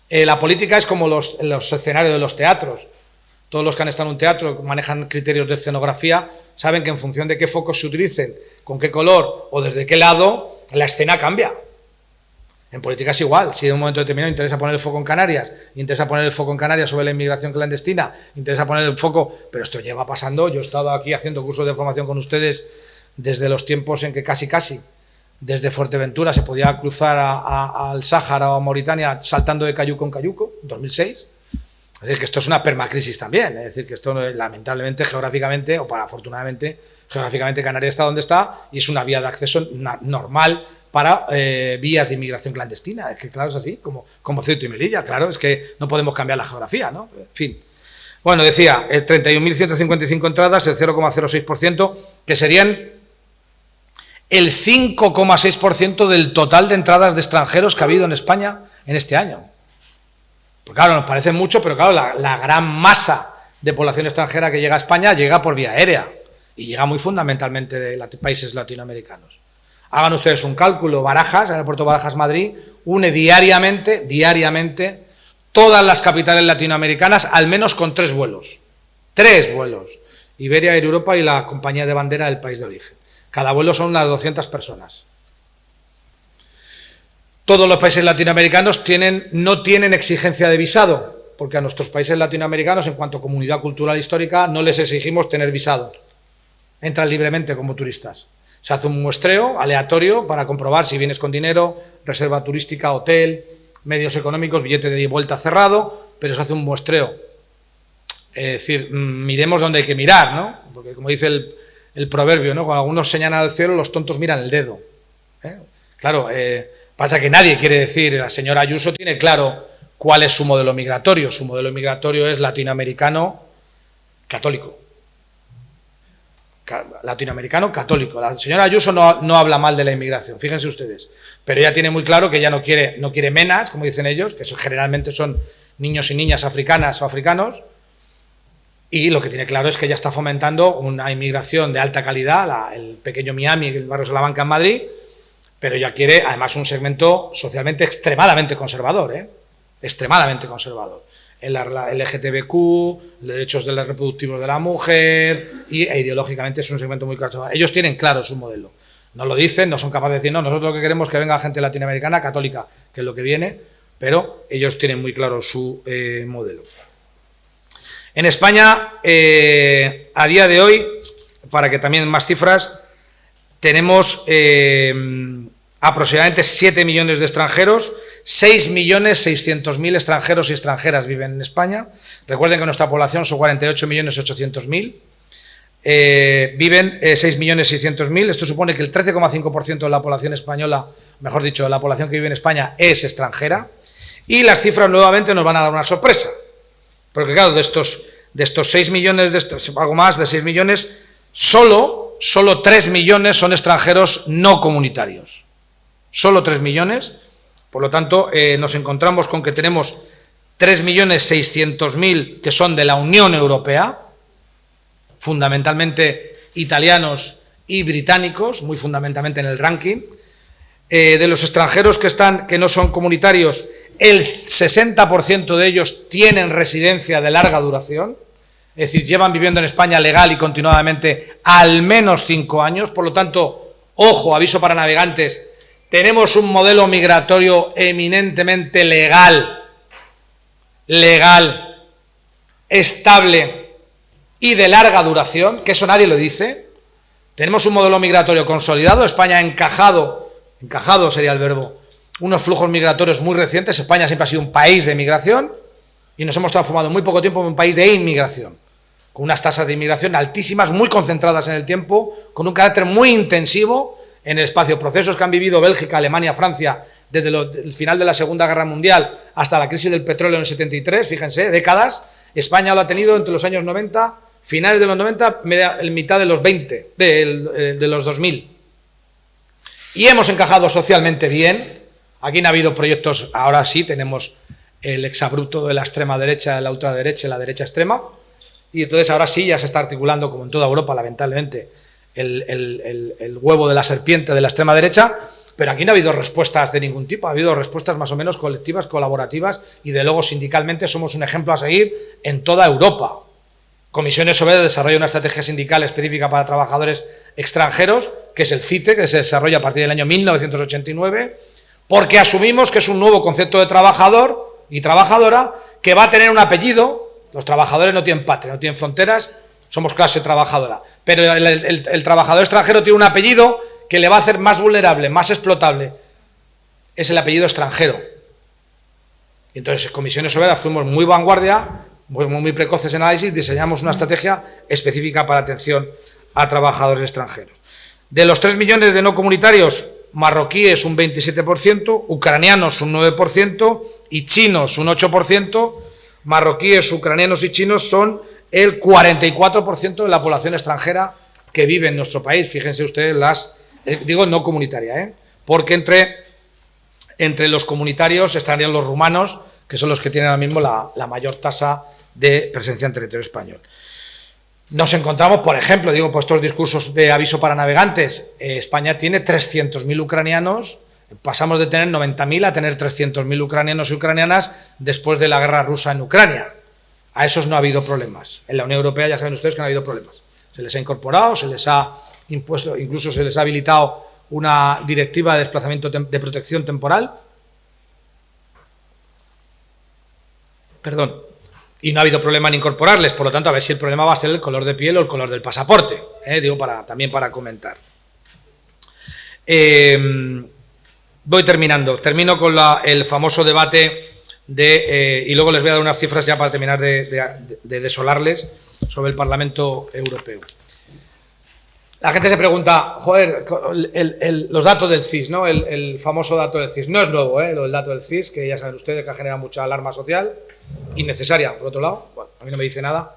La política es como los escenarios de los teatros. Todos los que han estado en un teatro manejan criterios de escenografía, saben que en función de qué focos se utilicen, con qué color o desde qué lado, la escena cambia. En política es igual. Si en un momento determinado interesa poner el foco en Canarias, interesa poner el foco en Canarias sobre la inmigración clandestina, interesa poner el foco, pero esto lleva pasando. Yo he estado aquí haciendo cursos de formación con ustedes desde los tiempos en que casi, desde Fuerteventura se podía cruzar al Sáhara o a Mauritania saltando de cayuco en cayuco, en 2006. Es decir, que esto es una permacrisis también, es decir, que esto lamentablemente, geográficamente, o afortunadamente, geográficamente Canarias está donde está y es una vía de acceso normal para vías de inmigración clandestina. Es que claro, es así, como Ceuta y Melilla, claro, es que no podemos cambiar la geografía, ¿no? En fin. Bueno, decía, 31.155 entradas, el 0,06%, que serían el 5,6% del total de entradas de extranjeros que ha habido en España en este año. Pues claro, nos parece mucho, pero claro, la gran masa de población extranjera que llega a España llega por vía aérea y llega muy fundamentalmente de países latinoamericanos. Hagan ustedes un cálculo, Barajas, el aeropuerto Barajas-Madrid, une diariamente todas las capitales latinoamericanas, al menos con 3 vuelos. 3 vuelos. Iberia, Air Europa y la compañía de bandera del país de origen. Cada vuelo son unas 200 personas. Todos los países latinoamericanos no tienen exigencia de visado, porque a nuestros países latinoamericanos, en cuanto a comunidad cultural histórica, no les exigimos tener visado. Entran libremente como turistas. Se hace un muestreo aleatorio para comprobar si vienes con dinero, reserva turística, hotel, medios económicos, billete de vuelta cerrado, pero se hace un muestreo. Es decir, miremos donde hay que mirar, ¿no? Porque como dice el proverbio, ¿no?, cuando algunos señalan al cielo, los tontos miran el dedo. Claro, pasa que nadie quiere decir, la señora Ayuso tiene claro ¿Cuál es su modelo migratorio? Su modelo migratorio es latinoamericano católico. Latinoamericano católico. La señora Ayuso no habla mal de la inmigración, fíjense ustedes, pero ella tiene muy claro que ella no quiere menas, como dicen ellos, que generalmente son niños y niñas africanas o africanos, y lo que tiene claro es que ella está fomentando una inmigración de alta calidad, el pequeño Miami, el barrio Salamanca en Madrid, pero ella quiere además un segmento socialmente extremadamente conservador, extremadamente conservador. El LGTBQ, los derechos de los reproductivos de la mujer, e ideológicamente es un segmento muy claro. Ellos tienen claro su modelo. No lo dicen, no son capaces de decir, no, nosotros lo que queremos es que venga gente latinoamericana, católica, que es lo que viene, pero ellos tienen muy claro su modelo. En España, a día de hoy, para que también más cifras, tenemos aproximadamente 7 millones de extranjeros, 6.600.000 extranjeros y extranjeras viven en España. Recuerden que nuestra población son 48.800.000. Viven 6.600.000. Esto supone que el 13,5% de la población española, mejor dicho, de la población que vive en España es extranjera. Y las cifras nuevamente nos van a dar una sorpresa. Porque claro, de estos 6 millones, algo más de 6 millones, solo 3 millones son extranjeros no comunitarios. Solo 3 millones. Por lo tanto, nos encontramos con que tenemos 3.600.000 que son de la Unión Europea, fundamentalmente italianos y británicos, muy fundamentalmente en el ranking. De los extranjeros que no son comunitarios, el 60% de ellos tienen residencia de larga duración, es decir, llevan viviendo en España legal y continuadamente al menos 5 años. Por lo tanto, ojo, aviso para navegantes, tenemos un modelo migratorio eminentemente legal, estable y de larga duración, que eso nadie lo dice. Tenemos un modelo migratorio consolidado, España ha encajado sería el verbo, unos flujos migratorios muy recientes. España siempre ha sido un país de migración y nos hemos transformado en muy poco tiempo en un país de inmigración, con unas tasas de inmigración altísimas, muy concentradas en el tiempo, con un carácter muy intensivo en el espacio. Procesos que han vivido Bélgica, Alemania, Francia, desde el final de la Segunda Guerra Mundial hasta la crisis del petróleo en el 73, fíjense, décadas. España lo ha tenido entre los años 90, finales de los 90, mitad de los 20, de los 2000. Y hemos encajado socialmente bien. Aquí no ha habido proyectos, ahora sí tenemos el exabrupto de la extrema derecha, de la ultraderecha y la derecha extrema, y entonces ahora sí ya se está articulando, como en toda Europa, lamentablemente, el huevo de la serpiente de la extrema derecha, pero aquí no ha habido respuestas de ningún tipo, ha habido respuestas más o menos colectivas, colaborativas, y de luego sindicalmente somos un ejemplo a seguir en toda Europa. Comisiones Obreras desarrolla una estrategia sindical específica para trabajadores extranjeros, que es el CITE, que se desarrolla a partir del año 1989, porque asumimos que es un nuevo concepto de trabajador y trabajadora que va a tener un apellido. Los trabajadores no tienen patria, no tienen fronteras, somos clase trabajadora, pero el trabajador extranjero tiene un apellido que le va a hacer más vulnerable, más explotable. Es el apellido extranjero. Y entonces, Comisiones Obreras fuimos muy vanguardia, muy precoces en análisis, diseñamos una estrategia específica para atención a trabajadores extranjeros. De los 3 millones de no comunitarios, marroquíes un 27%, ucranianos un 9% y chinos un 8%. Marroquíes, ucranianos y chinos son el 44% de la población extranjera que vive en nuestro país. Fíjense ustedes digo no comunitaria, porque entre los comunitarios estarían los rumanos, que son los que tienen ahora mismo la mayor tasa de presencia en territorio español. Nos encontramos, por ejemplo, por estos discursos de aviso para navegantes, España tiene 300.000 ucranianos, pasamos de tener 90.000 a tener 300.000 ucranianos y ucranianas después de la guerra rusa en Ucrania. A esos no ha habido problemas. En la Unión Europea ya saben ustedes que no ha habido problemas. Se les ha incorporado, se les ha impuesto, incluso se les ha habilitado una directiva de desplazamiento de protección temporal. Y no ha habido problema en incorporarles, por lo tanto, a ver si el problema va a ser el color de piel o el color del pasaporte, también para comentar. Voy terminando. Termino con el famoso debate y luego les voy a dar unas cifras ya para terminar de desolarles sobre el Parlamento Europeo. La gente se pregunta, joder, los datos del CIS, ¿no? El famoso dato del CIS. No es nuevo, lo del dato del CIS, que ya saben ustedes que ha generado mucha alarma social, innecesaria, por otro lado. Bueno, a mí no me dice nada.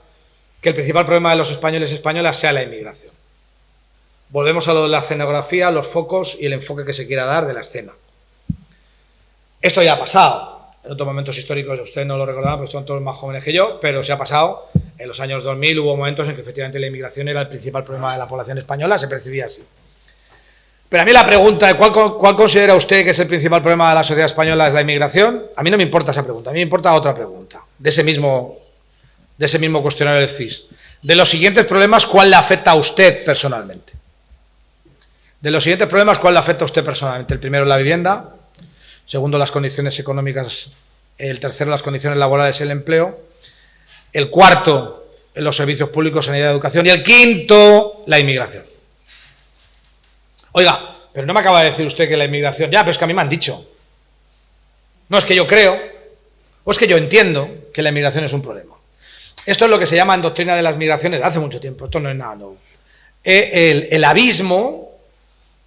Que el principal problema de los españoles y españolas sea la inmigración. Volvemos a lo de la escenografía, los focos y el enfoque que se quiera dar de la escena. Esto ya ha pasado. En otros momentos históricos, ustedes no lo recordaban, porque son todos más jóvenes que yo, pero se ha pasado. En los años 2000 hubo momentos en que efectivamente la inmigración era el principal problema de la población española, se percibía así. Pero a mí la pregunta de ¿cuál considera usted que es el principal problema de la sociedad española es la inmigración? A mí no me importa esa pregunta, a mí me importa otra pregunta, de ese mismo cuestionario del CIS. De los siguientes problemas, ¿cuál le afecta a usted personalmente? De los siguientes problemas, ¿cuál le afecta a usted personalmente? El primero, la vivienda. Segundo, las condiciones económicas. El tercero, las condiciones laborales y el empleo. El cuarto, los servicios públicos, sanidad y educación. Y el quinto, la inmigración. Oiga, pero no me acaba de decir usted que la inmigración... Ya, pero es que a mí me han dicho. No, es que yo creo, o es que yo entiendo que la inmigración es un problema. Esto es lo que se llama en doctrina de las migraciones de hace mucho tiempo. Esto no es nada nuevo. El abismo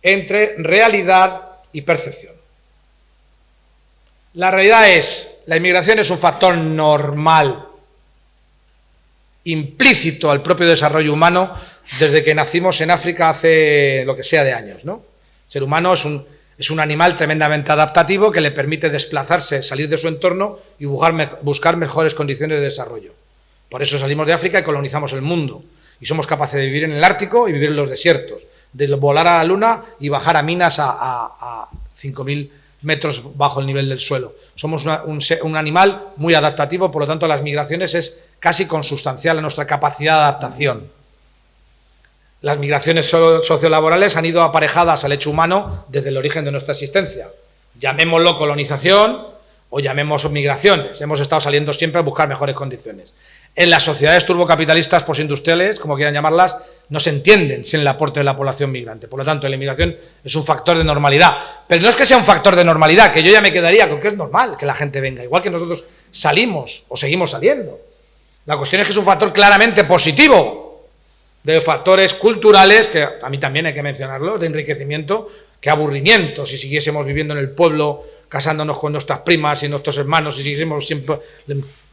entre realidad y percepción. La realidad es, la inmigración es un factor normal, implícito al propio desarrollo humano desde que nacimos en África hace lo que sea de años, ¿no? El ser humano es un animal tremendamente adaptativo que le permite desplazarse, salir de su entorno y buscar mejores condiciones de desarrollo. Por eso salimos de África y colonizamos el mundo. Y somos capaces de vivir en el Ártico y vivir en los desiertos, de volar a la Luna y bajar a minas a 5.000 metros bajo el nivel del suelo. Somos un animal muy adaptativo, por lo tanto las migraciones es casi consustancial a nuestra capacidad de adaptación. Las migraciones sociolaborales han ido aparejadas al hecho humano desde el origen de nuestra existencia. Llamémoslo colonización o llamémoslo migraciones. Hemos estado saliendo siempre a buscar mejores condiciones. En las sociedades turbocapitalistas postindustriales, como quieran llamarlas, no se entienden sin el aporte de la población migrante. Por lo tanto, la inmigración es un factor de normalidad. Pero no es que sea un factor de normalidad, que yo ya me quedaría con que es normal que la gente venga, igual que nosotros salimos o seguimos saliendo. La cuestión es que es un factor claramente positivo, de factores culturales, que a mí también hay que mencionarlo, de enriquecimiento, que aburrimiento, si siguiésemos viviendo en el pueblo, casándonos con nuestras primas y nuestros hermanos, y siguiésemos siempre...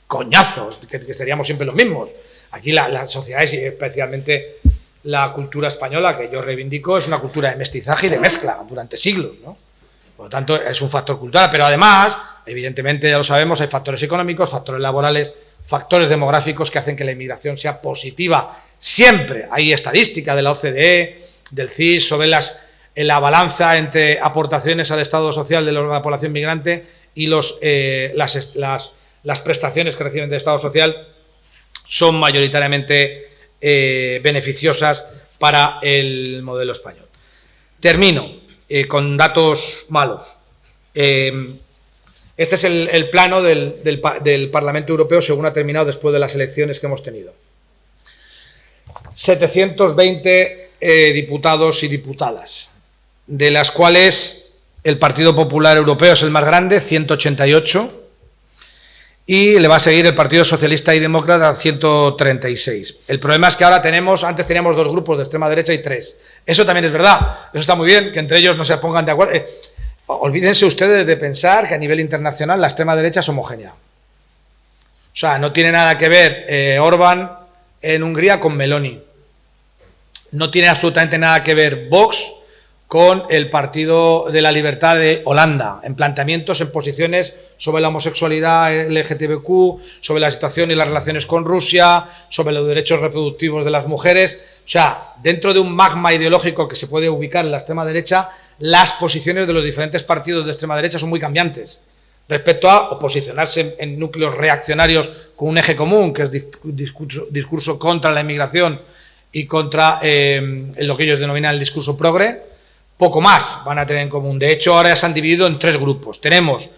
coñazos, que seríamos siempre los mismos. Aquí las sociedades, y especialmente la cultura española, que yo reivindico, es una cultura de mestizaje y de mezcla durante siglos, ¿no? Por lo tanto, es un factor cultural, pero además, evidentemente, ya lo sabemos, hay factores económicos, factores laborales, factores demográficos que hacen que la inmigración sea positiva. Siempre hay estadística de la OCDE, del CIS, sobre la balanza entre aportaciones al Estado social de la población migrante y las prestaciones que reciben del Estado social son mayoritariamente beneficiosas para el modelo español. Termino con datos malos. Este es el plano del Parlamento Europeo según ha terminado después de las elecciones que hemos tenido. 720 diputados y diputadas, de las cuales el Partido Popular Europeo es el más grande, 188, y le va a seguir el Partido Socialista y Demócrata, 136. El problema es que ahora antes teníamos 2 grupos de extrema derecha y 3. Eso también es verdad, eso está muy bien, que entre ellos no se pongan de acuerdo. Olvídense ustedes de pensar que a nivel internacional la extrema derecha es homogénea. O sea, no tiene nada que ver Orbán en Hungría con Meloni. No tiene absolutamente nada que ver Vox con el Partido de la Libertad de Holanda, en planteamientos, en posiciones sobre la homosexualidad LGTBQ, sobre la situación y las relaciones con Rusia, sobre los derechos reproductivos de las mujeres. O sea, dentro de un magma ideológico que se puede ubicar en la extrema derecha, las posiciones de los diferentes partidos de extrema derecha son muy cambiantes respecto a posicionarse en núcleos reaccionarios con un eje común, que es discurso contra la inmigración y contra lo que ellos denominan el discurso progre. Poco más van a tener en común. De hecho, ahora ya se han dividido en 3 grupos. Tenemos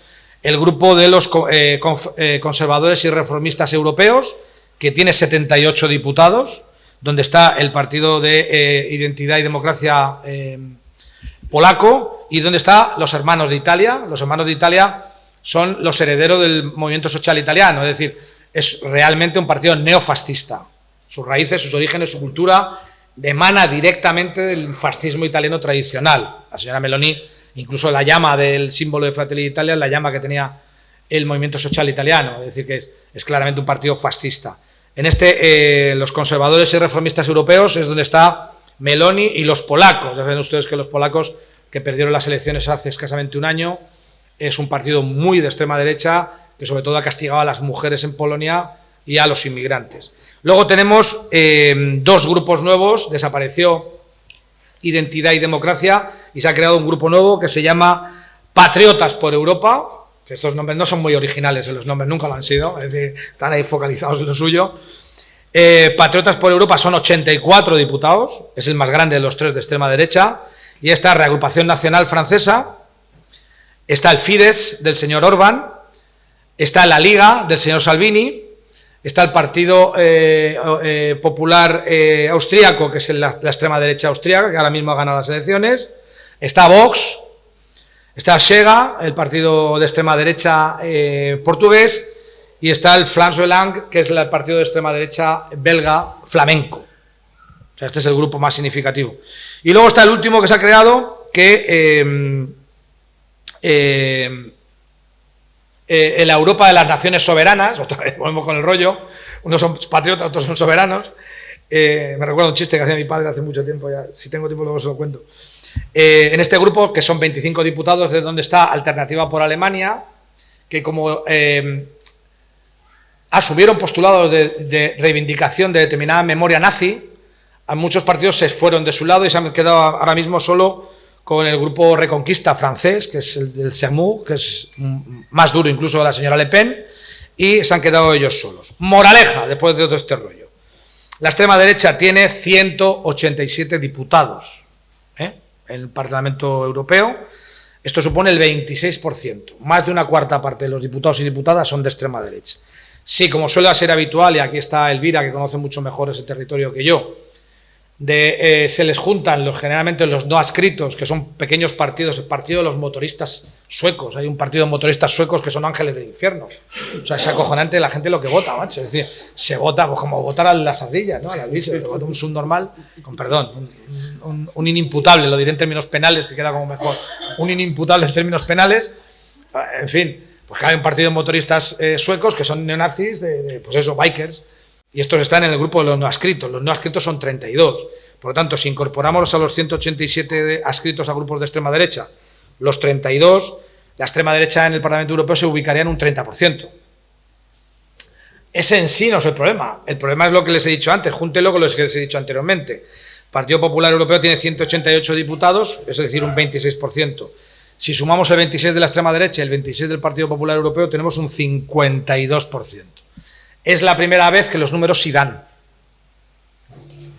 el grupo de los conservadores y reformistas europeos, que tiene 78 diputados, donde está el Partido de Identidad y Democracia polaco, y donde están los Hermanos de Italia. Los Hermanos de Italia son los herederos del movimiento social italiano, es decir, es realmente un partido neofascista. Sus raíces, sus orígenes, su cultura emana directamente del fascismo italiano tradicional. La señora Meloni, incluso la llama del símbolo de Fratelli d'Italia, la llama que tenía el movimiento social italiano, es decir, que es claramente un partido fascista. En los conservadores y reformistas europeos es donde está Meloni y los polacos. Ya saben ustedes que los polacos, que perdieron las elecciones hace escasamente un año, es un partido muy de extrema derecha, que sobre todo ha castigado a las mujeres en Polonia y a los inmigrantes. Luego tenemos dos grupos nuevos, desapareció Identidad y Democracia y se ha creado un grupo nuevo que se llama Patriotas por Europa, que estos nombres no son muy originales, los nombres nunca lo han sido, es decir, están ahí focalizados en lo suyo. Patriotas por Europa son 84 diputados, es el más grande de los tres de extrema derecha, y esta Reagrupación Nacional Francesa, está el Fidesz del señor Orbán, está la Liga del señor Salvini, está el Partido Popular Austríaco, que es la extrema derecha austríaca, que ahora mismo ha ganado las elecciones, está Vox, está Chega, el partido de extrema derecha portugués, y está el Vlaams Belang, que es el partido de extrema derecha belga flamenco. O sea, este es el grupo más significativo. Y luego está el último que se ha creado, que en la Europa de las naciones soberanas, otra vez volvemos con el rollo, unos son patriotas, otros son soberanos. Me recuerda un chiste que hacía mi padre hace mucho tiempo, ya, si tengo tiempo luego se lo cuento. En este grupo, que son 25 diputados, de donde está Alternativa por Alemania, que como asumieron postulados de reivindicación de determinada memoria nazi, a muchos partidos se fueron de su lado y se han quedado ahora mismo solo con el grupo Reconquista francés, que es el del Semur, que es más duro incluso de la señora Le Pen, y se han quedado ellos solos. Moraleja, después de todo este rollo. La extrema derecha tiene 187 diputados en el Parlamento Europeo. Esto supone el 26%. Más de una cuarta parte de los diputados y diputadas son de extrema derecha. Sí, como suele ser habitual, y aquí está Elvira, que conoce mucho mejor ese territorio que yo, se les juntan generalmente los no adscritos, que son pequeños partidos, el partido de los motoristas suecos. Hay un partido de motoristas suecos que son ángeles del infierno. O sea, es acojonante la gente lo que vota, macho. Es decir, se vota pues, como votar a las ardillas, ¿no? A las bises, se vota un subnormal, con perdón, un inimputable, lo diré en términos penales, que queda como mejor. Un inimputable en términos penales, en fin. Pues hay un partido de motoristas suecos que son neonazis, pues eso, bikers, y estos están en el grupo de los no adscritos. Los no adscritos son 32. Por lo tanto, si incorporamos a los 187 adscritos a grupos de extrema derecha, los 32, la extrema derecha en el Parlamento Europeo se ubicaría en un 30%. Ese en sí no es el problema. El problema es lo que les he dicho antes, júntelo con lo que les he dicho anteriormente. El Partido Popular Europeo tiene 188 diputados, es decir, un 26%. Si sumamos el 26 de la extrema derecha y el 26 del Partido Popular Europeo, tenemos un 52%. Es la primera vez que los números sí dan.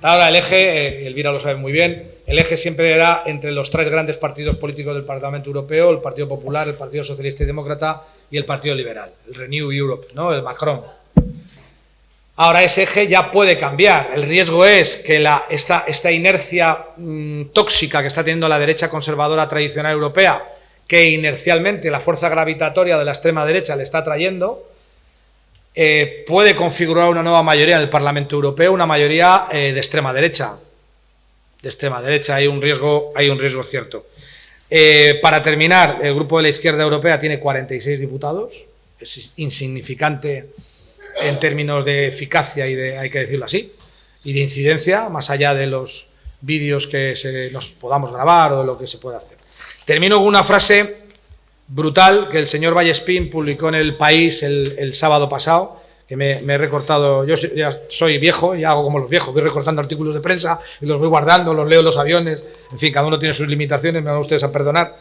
Ahora el eje, Elvira lo sabe muy bien, el eje siempre era entre los tres grandes partidos políticos del Parlamento Europeo, el Partido Popular, el Partido Socialista y Demócrata y el Partido Liberal, el Renew Europe, ¿no? El Macron. Ahora ese eje ya puede cambiar. El riesgo es que esta inercia tóxica que está teniendo la derecha conservadora tradicional europea, que inercialmente la fuerza gravitatoria de la extrema derecha le está trayendo, puede configurar una nueva mayoría en el Parlamento Europeo, una mayoría de extrema derecha. De extrema derecha hay un riesgo cierto. Para terminar, el grupo de la izquierda europea tiene 46 diputados, es insignificante en términos de eficacia y hay que decirlo así, y de incidencia, más allá de los vídeos que nos podamos grabar o de lo que se pueda hacer. Termino con una frase brutal que el señor Vallespín publicó en El País el sábado pasado, que me he recortado. Yo ya soy viejo y hago como los viejos, voy recortando artículos de prensa y los voy guardando, los leo en los aviones, en fin, cada uno tiene sus limitaciones, me van ustedes a perdonar.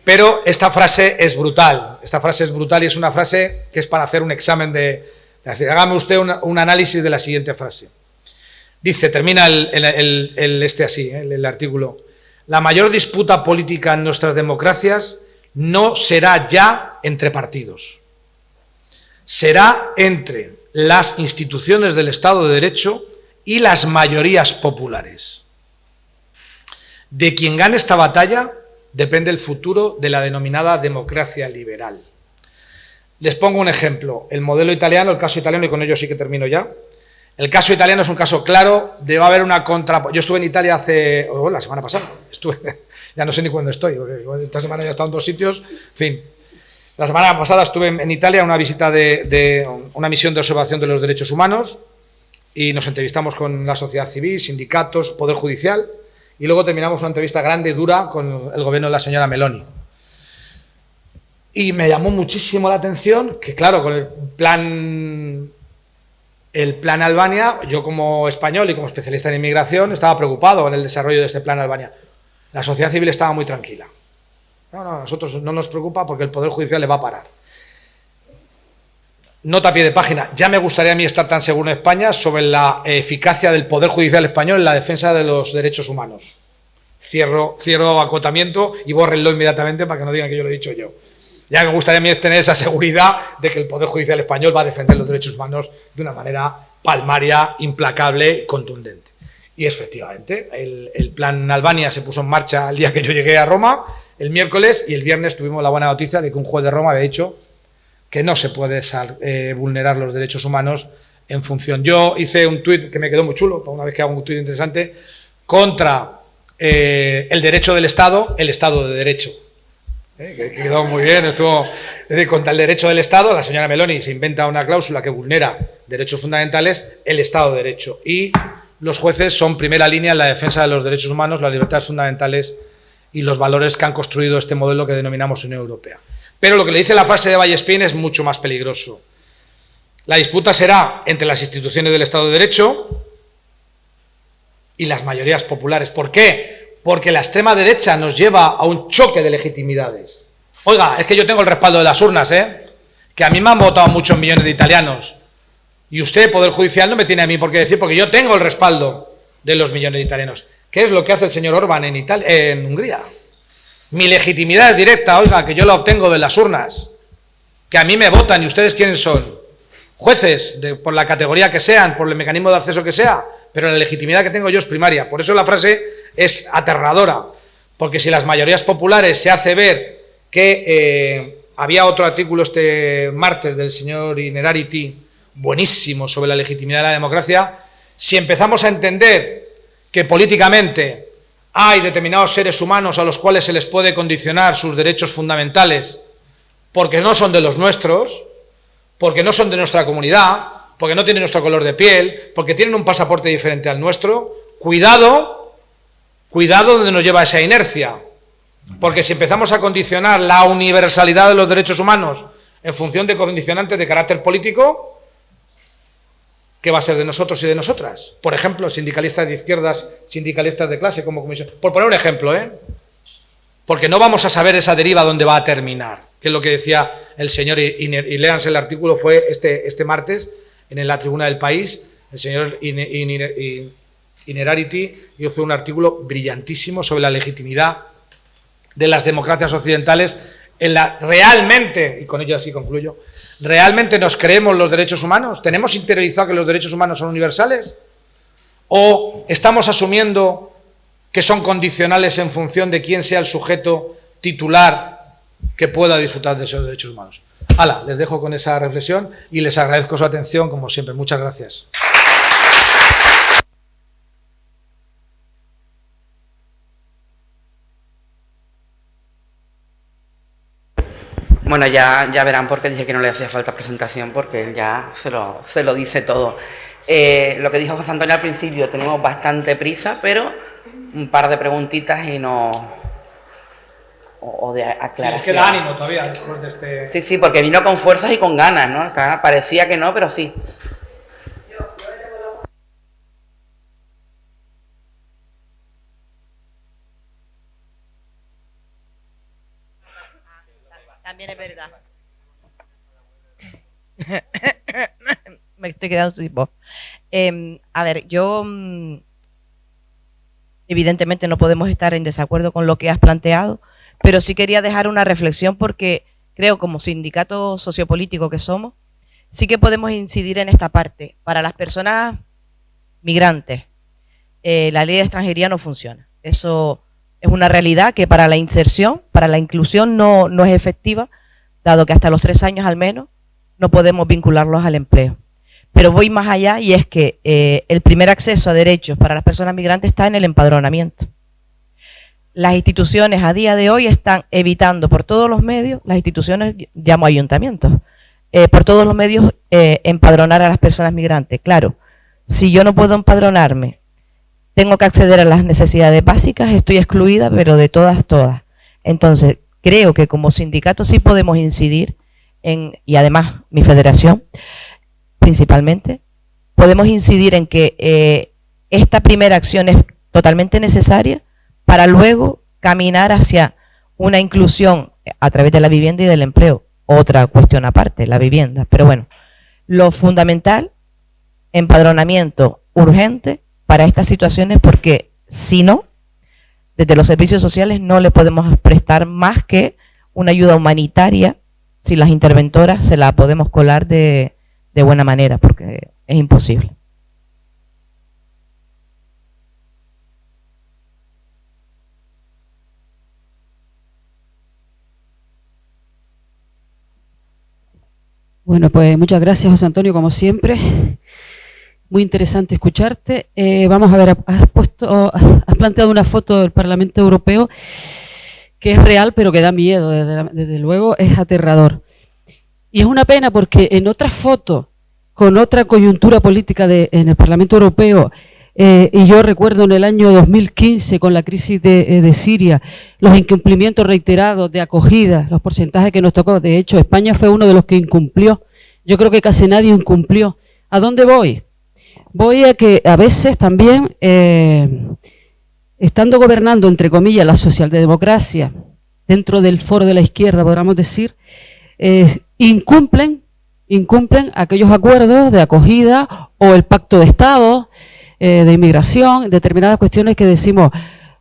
Pero esta frase es brutal y es una frase que es para hacer un examen hágame usted un análisis de la siguiente frase. Dice, termina el artículo: la mayor disputa política en nuestras democracias no será ya entre partidos, será entre las instituciones del Estado de Derecho y las mayorías populares. De quien gane esta batalla depende el futuro de la denominada democracia liberal. Les pongo un ejemplo, el modelo italiano, el caso italiano, y con ello sí que termino ya. El caso italiano es un caso claro, debe haber una Yo estuve en Italia la semana pasada, ya no sé ni cuándo estoy, porque esta semana ya he estado en 2 sitios, en fin. La semana pasada estuve en Italia en una visita de una misión de observación de los derechos humanos y nos entrevistamos con la sociedad civil, sindicatos, poder judicial y luego terminamos una entrevista grande, dura, con el gobierno de la señora Meloni. Y me llamó muchísimo la atención que, claro, con el plan Albania, yo como español y como especialista en inmigración estaba preocupado en el desarrollo de este plan Albania. La sociedad civil estaba muy tranquila. No, a nosotros no nos preocupa porque el Poder Judicial le va a parar. Nota a pie de página. Ya me gustaría a mí estar tan seguro en España sobre la eficacia del Poder Judicial español en la defensa de los derechos humanos. Cierro acotamiento y bórrenlo inmediatamente para que no digan que yo lo he dicho yo. Ya me gustaría a mí tener esa seguridad de que el Poder Judicial español va a defender los derechos humanos de una manera palmaria, implacable y contundente. Y efectivamente, el plan Albania se puso en marcha el día que yo llegué a Roma, el miércoles, y el viernes tuvimos la buena noticia de que un juez de Roma había dicho que no se puede vulnerar los derechos humanos en función. Yo hice un tuit que me quedó muy chulo, para una vez que hago un tuit interesante, contra el derecho del Estado, el Estado de Derecho. Que quedó muy bien, es decir, contra el derecho del Estado, la señora Meloni se inventa una cláusula que vulnera derechos fundamentales, el Estado de Derecho. Y los jueces son primera línea en la defensa de los derechos humanos, las libertades fundamentales y los valores que han construido este modelo que denominamos Unión Europea. Pero lo que le dice la frase de Vallespín es mucho más peligroso. La disputa será entre las instituciones del Estado de Derecho y las mayorías populares. ¿Por qué? Porque la extrema derecha nos lleva a un choque de legitimidades. Oiga, es que yo tengo el respaldo de las urnas, que a mí me han votado muchos millones de italianos. Y usted, Poder Judicial, no me tiene a mí por qué decir, porque yo tengo el respaldo de los millones de italianos. ¿Qué es lo que hace el señor Orbán en Hungría? Mi legitimidad es directa, oiga, que yo la obtengo de las urnas, que a mí me votan. ¿Y ustedes quiénes son? Jueces, por la categoría que sean, por el mecanismo de acceso que sea, pero la legitimidad que tengo yo es primaria. Por eso la frase es aterradora, porque si las mayorías populares se hace ver que había otro artículo este martes del señor Inerarity, buenísimo, sobre la legitimidad de la democracia, si empezamos a entender que políticamente hay determinados seres humanos a los cuales se les puede condicionar sus derechos fundamentales porque no son de los nuestros, porque no son de nuestra comunidad, porque no tienen nuestro color de piel, porque tienen un pasaporte diferente al nuestro, cuidado donde nos lleva esa inercia, porque si empezamos a condicionar la universalidad de los derechos humanos en función de condicionantes de carácter político, ¿qué va a ser de nosotros y de nosotras? Por ejemplo, sindicalistas de izquierdas, sindicalistas de clase, como comisión. Por poner un ejemplo, porque no vamos a saber esa deriva dónde va a terminar, que es lo que decía el señor, y léanse el artículo, fue este martes, en la tribuna del País, el señor Inerarity hizo un artículo brillantísimo sobre la legitimidad de las democracias occidentales realmente, y con ello así concluyo, ¿realmente nos creemos los derechos humanos? ¿Tenemos interiorizado que los derechos humanos son universales? ¿O estamos asumiendo que son condicionales en función de quién sea el sujeto titular que pueda disfrutar de esos derechos humanos? Hala, les dejo con esa reflexión y les agradezco su atención, como siempre. Muchas gracias. Bueno, ya verán por qué dije que no le hacía falta presentación, porque él ya se lo dice todo. Lo que dijo José Antonio al principio, tenemos bastante prisa, pero un par de preguntitas y no... O de aclaración. Sí, es que da ánimo todavía después de este... Sí, porque vino con fuerzas y con ganas, ¿no? Parecía que no, pero sí. También es verdad. Me estoy quedando sin voz. A ver, yo evidentemente no podemos estar en desacuerdo con lo que has planteado, pero sí quería dejar una reflexión porque creo, como sindicato sociopolítico que somos, sí que podemos incidir en esta parte. Para las personas migrantes, la ley de extranjería no funciona. Eso es una realidad que para la inserción, para la inclusión no es efectiva, dado que hasta los 3 años al menos no podemos vincularlos al empleo. Pero voy más allá y es que el primer acceso a derechos para las personas migrantes está en el empadronamiento. Las instituciones a día de hoy están evitando por todos los medios, las instituciones, llamo ayuntamientos, por todos los medios empadronar a las personas migrantes. Claro, si yo no puedo empadronarme, tengo que acceder a las necesidades básicas, estoy excluida, pero de todas. Entonces, creo que como sindicato sí podemos incidir y además mi federación, principalmente, podemos incidir en que esta primera acción es totalmente necesaria para luego caminar hacia una inclusión a través de la vivienda y del empleo. Otra cuestión aparte, la vivienda. Pero bueno, lo fundamental, empadronamiento urgente para estas situaciones, porque si no, desde los servicios sociales no le podemos prestar más que una ayuda humanitaria si las interventoras se la podemos colar de buena manera, porque es imposible. Bueno, pues muchas gracias, José Antonio, como siempre. Muy interesante escucharte. Vamos a ver, has planteado una foto del Parlamento Europeo que es real, pero que da miedo, desde luego es aterrador. Y es una pena porque en otra foto, con otra coyuntura política en el Parlamento Europeo, y yo recuerdo en el año 2015 con la crisis de Siria, los incumplimientos reiterados de acogida, los porcentajes que nos tocó. De hecho, España fue uno de los que incumplió. Yo creo que casi nadie incumplió. ¿A dónde voy? Voy a que a veces también, estando gobernando, entre comillas, la socialdemocracia, dentro del foro de la izquierda, podríamos decir, incumplen aquellos acuerdos de acogida o el pacto de Estado, de inmigración, determinadas cuestiones que decimos,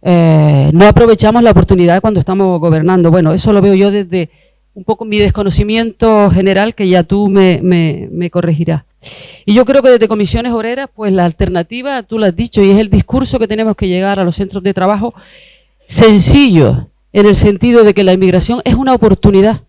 no aprovechamos la oportunidad cuando estamos gobernando. Bueno, eso lo veo yo desde un poco mi desconocimiento general, que ya tú me corregirás. Y yo creo que desde Comisiones Obreras, pues la alternativa, tú lo has dicho, y es el discurso que tenemos que llegar a los centros de trabajo, sencillo, en el sentido de que la inmigración es una oportunidad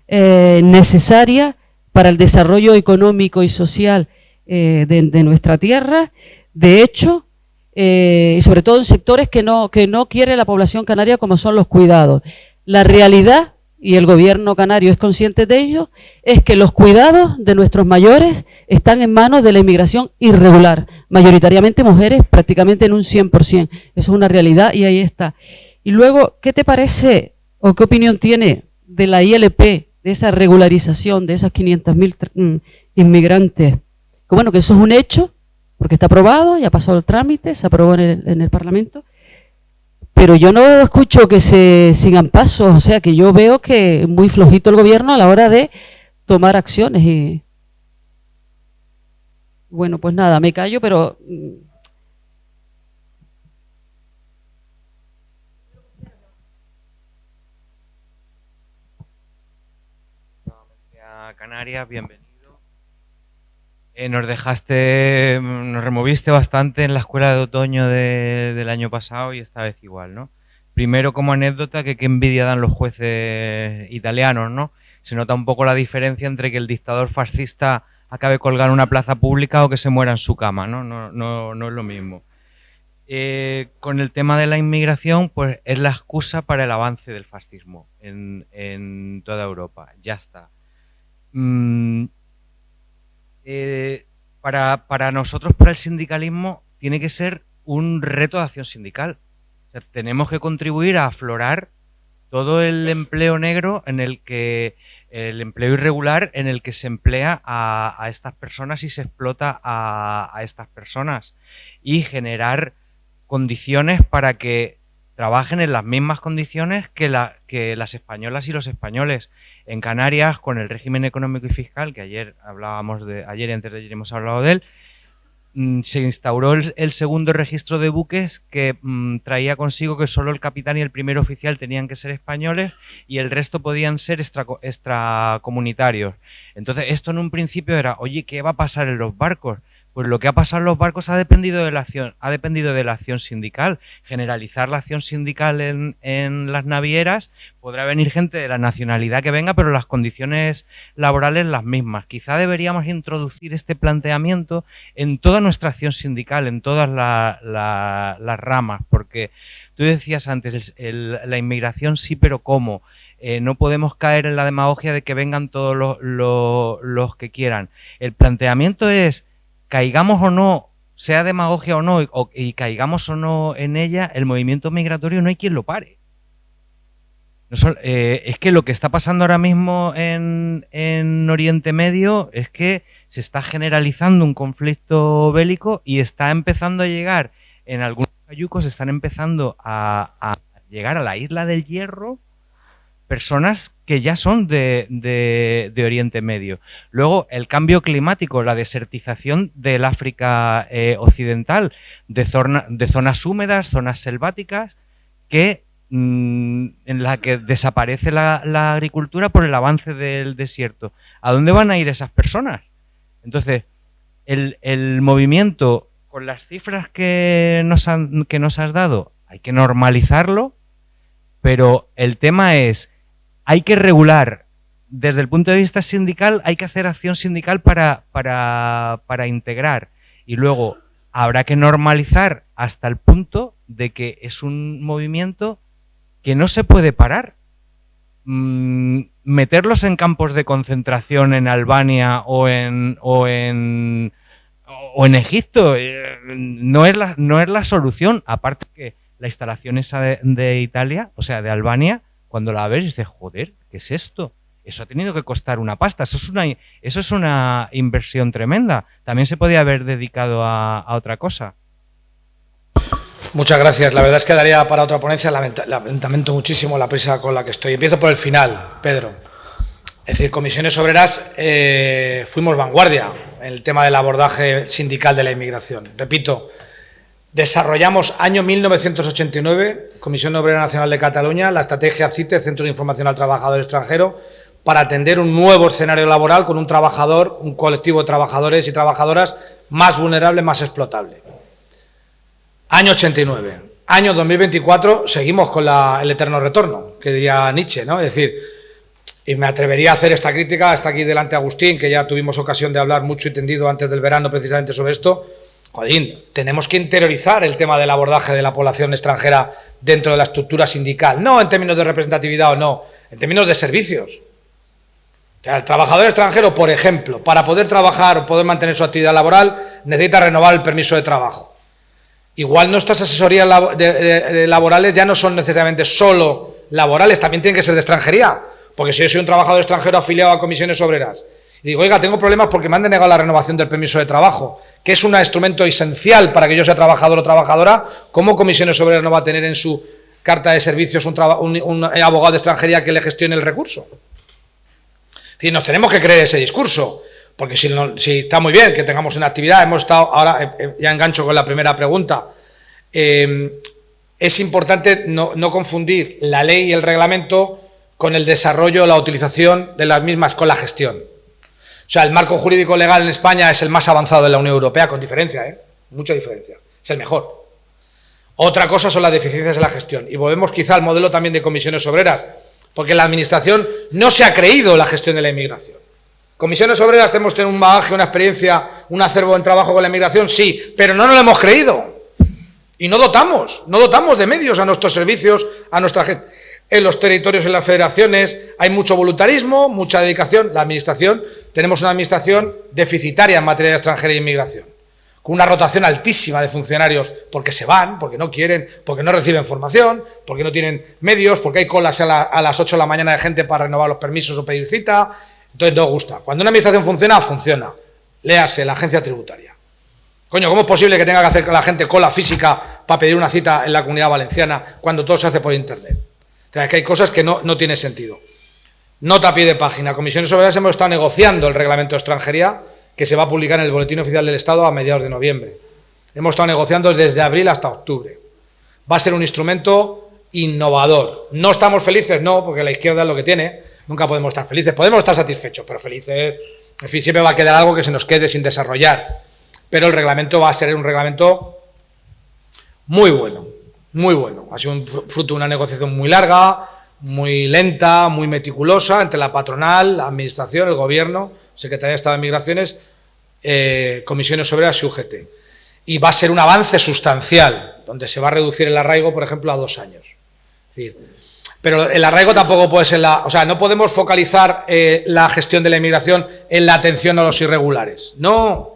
necesaria para el desarrollo económico y social de nuestra tierra. De hecho, y sobre todo en sectores que no quiere la población canaria, como son los cuidados. La realidad, y el gobierno canario es consciente de ello, es que los cuidados de nuestros mayores están en manos de la inmigración irregular, mayoritariamente mujeres, prácticamente en un 100%. Eso es una realidad y ahí está. Y luego, ¿qué te parece o qué opinión tiene de la ILP, de esa regularización de esas 500.000 inmigrantes? Que bueno, que eso es un hecho, porque está aprobado, ya pasó el trámite, se aprobó en el Parlamento, pero yo no escucho que se sigan pasos, o sea que yo veo que muy flojito el gobierno a la hora de tomar acciones. Y bueno, pues nada, me callo, pero a Canarias, bienvenido. Nos removiste bastante en la escuela de otoño del año pasado y esta vez igual, ¿no? Primero, como anécdota, que qué envidia dan los jueces italianos, ¿no? Se nota un poco la diferencia entre que el dictador fascista acabe colgado en una plaza pública o que se muera en su cama, ¿no? No es lo mismo. Con el tema de la inmigración, pues es la excusa para el avance del fascismo en toda Europa. Ya está. Para nosotros, para el sindicalismo, tiene que ser un reto de acción sindical. O sea, tenemos que contribuir a aflorar todo el empleo negro, el empleo irregular en el que se emplea a estas personas y se explota a estas personas, y generar condiciones para que trabajen en las mismas condiciones que las españolas y los españoles. En Canarias, con el régimen económico y fiscal, que ayer y antes de ayer hemos hablado de él, se instauró el segundo registro de buques que traía consigo que solo el capitán y el primer oficial tenían que ser españoles y el resto podían ser extracomunitarios. Entonces, esto en un principio era, oye, ¿qué va a pasar en los barcos? Pues lo que ha pasado en los barcos ha dependido de la acción sindical. Generalizar la acción sindical en las navieras, podrá venir gente de la nacionalidad que venga, pero las condiciones laborales las mismas. Quizá deberíamos introducir este planteamiento en toda nuestra acción sindical, en todas las ramas, porque tú decías antes, la inmigración sí, pero ¿cómo? No podemos caer en la demagogia de que vengan todos los que quieran. El planteamiento es, caigamos o no, sea demagogia o no, y caigamos o no en ella, el movimiento migratorio no hay quien lo pare. Es que lo que está pasando ahora mismo en Oriente Medio es que se está generalizando un conflicto bélico y está empezando a llegar, en algunos cayucos están empezando a llegar a la isla del Hierro personas que ya son de Oriente Medio. Luego, el cambio climático, la desertización del África occidental, de zonas húmedas, zonas selváticas, en la que desaparece la agricultura por el avance del desierto. ¿A dónde van a ir esas personas? Entonces, el movimiento, con las cifras que nos has dado, hay que normalizarlo, pero el tema es, hay que regular, desde el punto de vista sindical, hay que hacer acción sindical para integrar. Y luego habrá que normalizar hasta el punto de que es un movimiento que no se puede parar. Meterlos en campos de concentración en Albania o en Egipto no es la solución. Aparte que la instalación esa de Italia, o sea, de Albania, cuando la ves dices, joder, ¿qué es esto? Eso ha tenido que costar una pasta, eso es una inversión tremenda. También se podía haber dedicado a otra cosa. Muchas gracias. La verdad es que daría para otra ponencia. Lamento muchísimo la prisa con la que estoy. Empiezo por el final, Pedro. Es decir, Comisiones Obreras fuimos vanguardia en el tema del abordaje sindical de la inmigración. Repito, desarrollamos año 1989, Comisión Obrera Nacional de Cataluña, la estrategia CITE, Centro de Información al Trabajador Extranjero, para atender un nuevo escenario laboral con un colectivo de trabajadores y trabajadoras más vulnerable, más explotable. Año 89. Año 2024, seguimos con el eterno retorno, que diría Nietzsche, ¿no? Es decir, y me atrevería a hacer esta crítica, está aquí delante Agustín, que ya tuvimos ocasión de hablar mucho y tendido antes del verano precisamente sobre esto. Jodín, tenemos que interiorizar el tema del abordaje de la población extranjera dentro de la estructura sindical, no en términos de representatividad o no, en términos de servicios. O sea, el trabajador extranjero, por ejemplo, para poder trabajar o poder mantener su actividad laboral, necesita renovar el permiso de trabajo. Igual nuestras asesorías laborales ya no son necesariamente solo laborales, también tienen que ser de extranjería, porque si yo soy un trabajador extranjero afiliado a Comisiones Obreras y digo, oiga, tengo problemas porque me han denegado la renovación del permiso de trabajo, que es un instrumento esencial para que yo sea trabajador o trabajadora, ¿cómo Comisiones Obreras no va a tener en su carta de servicios un abogado de extranjería que le gestione el recurso? Es decir, nos tenemos que creer ese discurso, porque si está muy bien que tengamos una actividad, hemos estado, ahora ya engancho con la primera pregunta, es importante no confundir la ley y el reglamento con el desarrollo o la utilización de las mismas, con la gestión. O sea, el marco jurídico legal en España es el más avanzado de la Unión Europea, con diferencia, mucha diferencia, es el mejor. Otra cosa son las deficiencias en la gestión, y volvemos quizá al modelo también de Comisiones Obreras, porque la Administración no se ha creído la gestión de la inmigración. Comisiones Obreras tenemos un bagaje, una experiencia, un acervo en trabajo con la inmigración, sí, pero no nos lo hemos creído. Y no dotamos de medios a nuestros servicios, a nuestra gente. En los territorios, en las federaciones, hay mucho voluntarismo, mucha dedicación. La Administración, tenemos una Administración deficitaria en materia de extranjería e inmigración, con una rotación altísima de funcionarios, porque se van, porque no quieren, porque no reciben formación, porque no tienen medios, porque hay colas a las 8 de la mañana de gente para renovar los permisos o pedir cita. Entonces no gusta. Cuando una Administración funciona, funciona. Léase la agencia tributaria. Coño, ¿cómo es posible que tenga que hacer con la gente cola física para pedir una cita en la Comunidad Valenciana cuando todo se hace por Internet? O sea, es que hay cosas que no tienen sentido. Nota a pie de página. Comisiones Obreras hemos estado negociando el reglamento de extranjería que se va a publicar en el Boletín Oficial del Estado a mediados de noviembre. Hemos estado negociando desde abril hasta octubre. Va a ser un instrumento innovador. ¿No estamos felices? No, porque la izquierda es lo que tiene. Nunca podemos estar felices. Podemos estar satisfechos, pero felices, en fin, siempre va a quedar algo que se nos quede sin desarrollar. pero el reglamento va a ser un reglamento muy bueno, muy bueno. Ha sido un fruto de una negociación muy larga, muy lenta, muy meticulosa entre la patronal, la administración, el gobierno, Secretaría de Estado de Migraciones, comisiones obreras y UGT. Y va a ser un avance sustancial, donde se va a reducir el arraigo, por ejemplo, a 2 años. Es decir, pero el arraigo tampoco puede ser o sea, no podemos focalizar la gestión de la inmigración en la atención a los irregulares. No,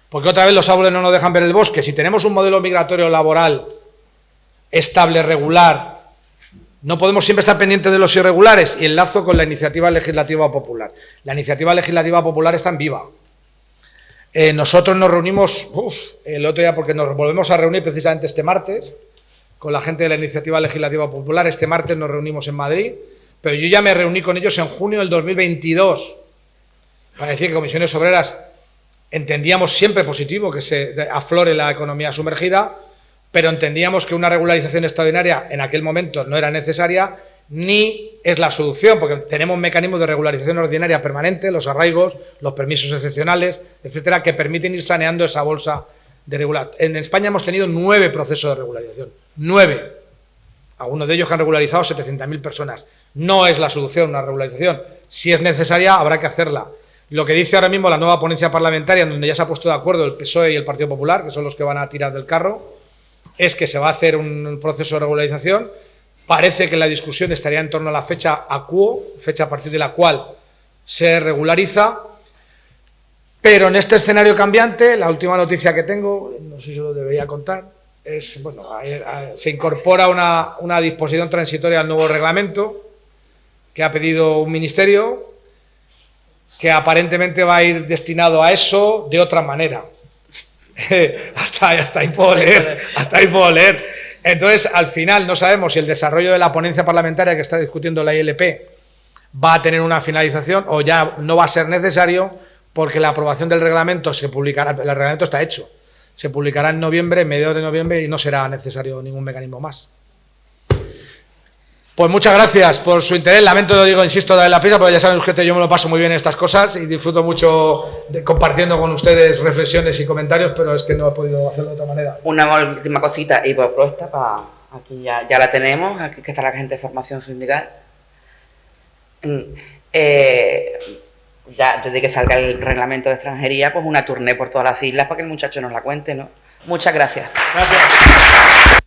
porque otra vez los árboles no nos dejan ver el bosque. Si tenemos un modelo migratorio laboral estable, regular, no podemos siempre estar pendientes de los irregulares, y enlazo con la iniciativa legislativa popular. La iniciativa legislativa popular está en viva. Nosotros nos reunimos el otro día, porque nos volvemos a reunir precisamente este martes con la gente de la iniciativa legislativa popular. Este martes nos reunimos en Madrid, pero yo ya me reuní con ellos en junio del 2022 para decir que Comisiones Obreras entendíamos siempre positivo que se aflore la economía sumergida, pero entendíamos que una regularización extraordinaria en aquel momento no era necesaria ni es la solución, porque tenemos mecanismos de regularización ordinaria permanente, los arraigos, los permisos excepcionales, etcétera, que permiten ir saneando esa bolsa de regulación. En España hemos tenido 9 procesos de regularización, 9. Algunos de ellos que han regularizado 700.000 personas. No es la solución una regularización. Si es necesaria, habrá que hacerla. Lo que dice ahora mismo la nueva ponencia parlamentaria, en donde ya se ha puesto de acuerdo el PSOE y el Partido Popular, que son los que van a tirar del carro, es que se va a hacer un proceso de regularización. Parece que la discusión estaría en torno a la fecha acuo, fecha a partir de la cual se regulariza, pero en este escenario cambiante, la última noticia que tengo, no sé si lo debería contar, es, bueno, se incorpora una disposición transitoria al nuevo reglamento que ha pedido un ministerio, que aparentemente va a ir destinado a eso de otra manera. hasta ahí puedo leer, hasta ahí puedo leer. Entonces, al final, no sabemos si el desarrollo de la ponencia parlamentaria que está discutiendo la ILP va a tener una finalización o ya no va a ser necesario, porque la aprobación del reglamento se publicará, el reglamento está hecho, se publicará en noviembre, en mediados de noviembre, y no será necesario ningún mecanismo más. Pues muchas gracias por su interés. Lamento, digo, insisto, darle la prisa, porque ya saben que yo me lo paso muy bien en estas cosas y disfruto mucho compartiendo con ustedes reflexiones y comentarios, pero es que no he podido hacerlo de otra manera. Una última cosita y propuesta para aquí ya la tenemos, aquí que está la gente de formación sindical. Ya desde que salga el reglamento de extranjería, pues una tournée por todas las islas para que el muchacho nos la cuente, ¿no? Muchas gracias. Gracias.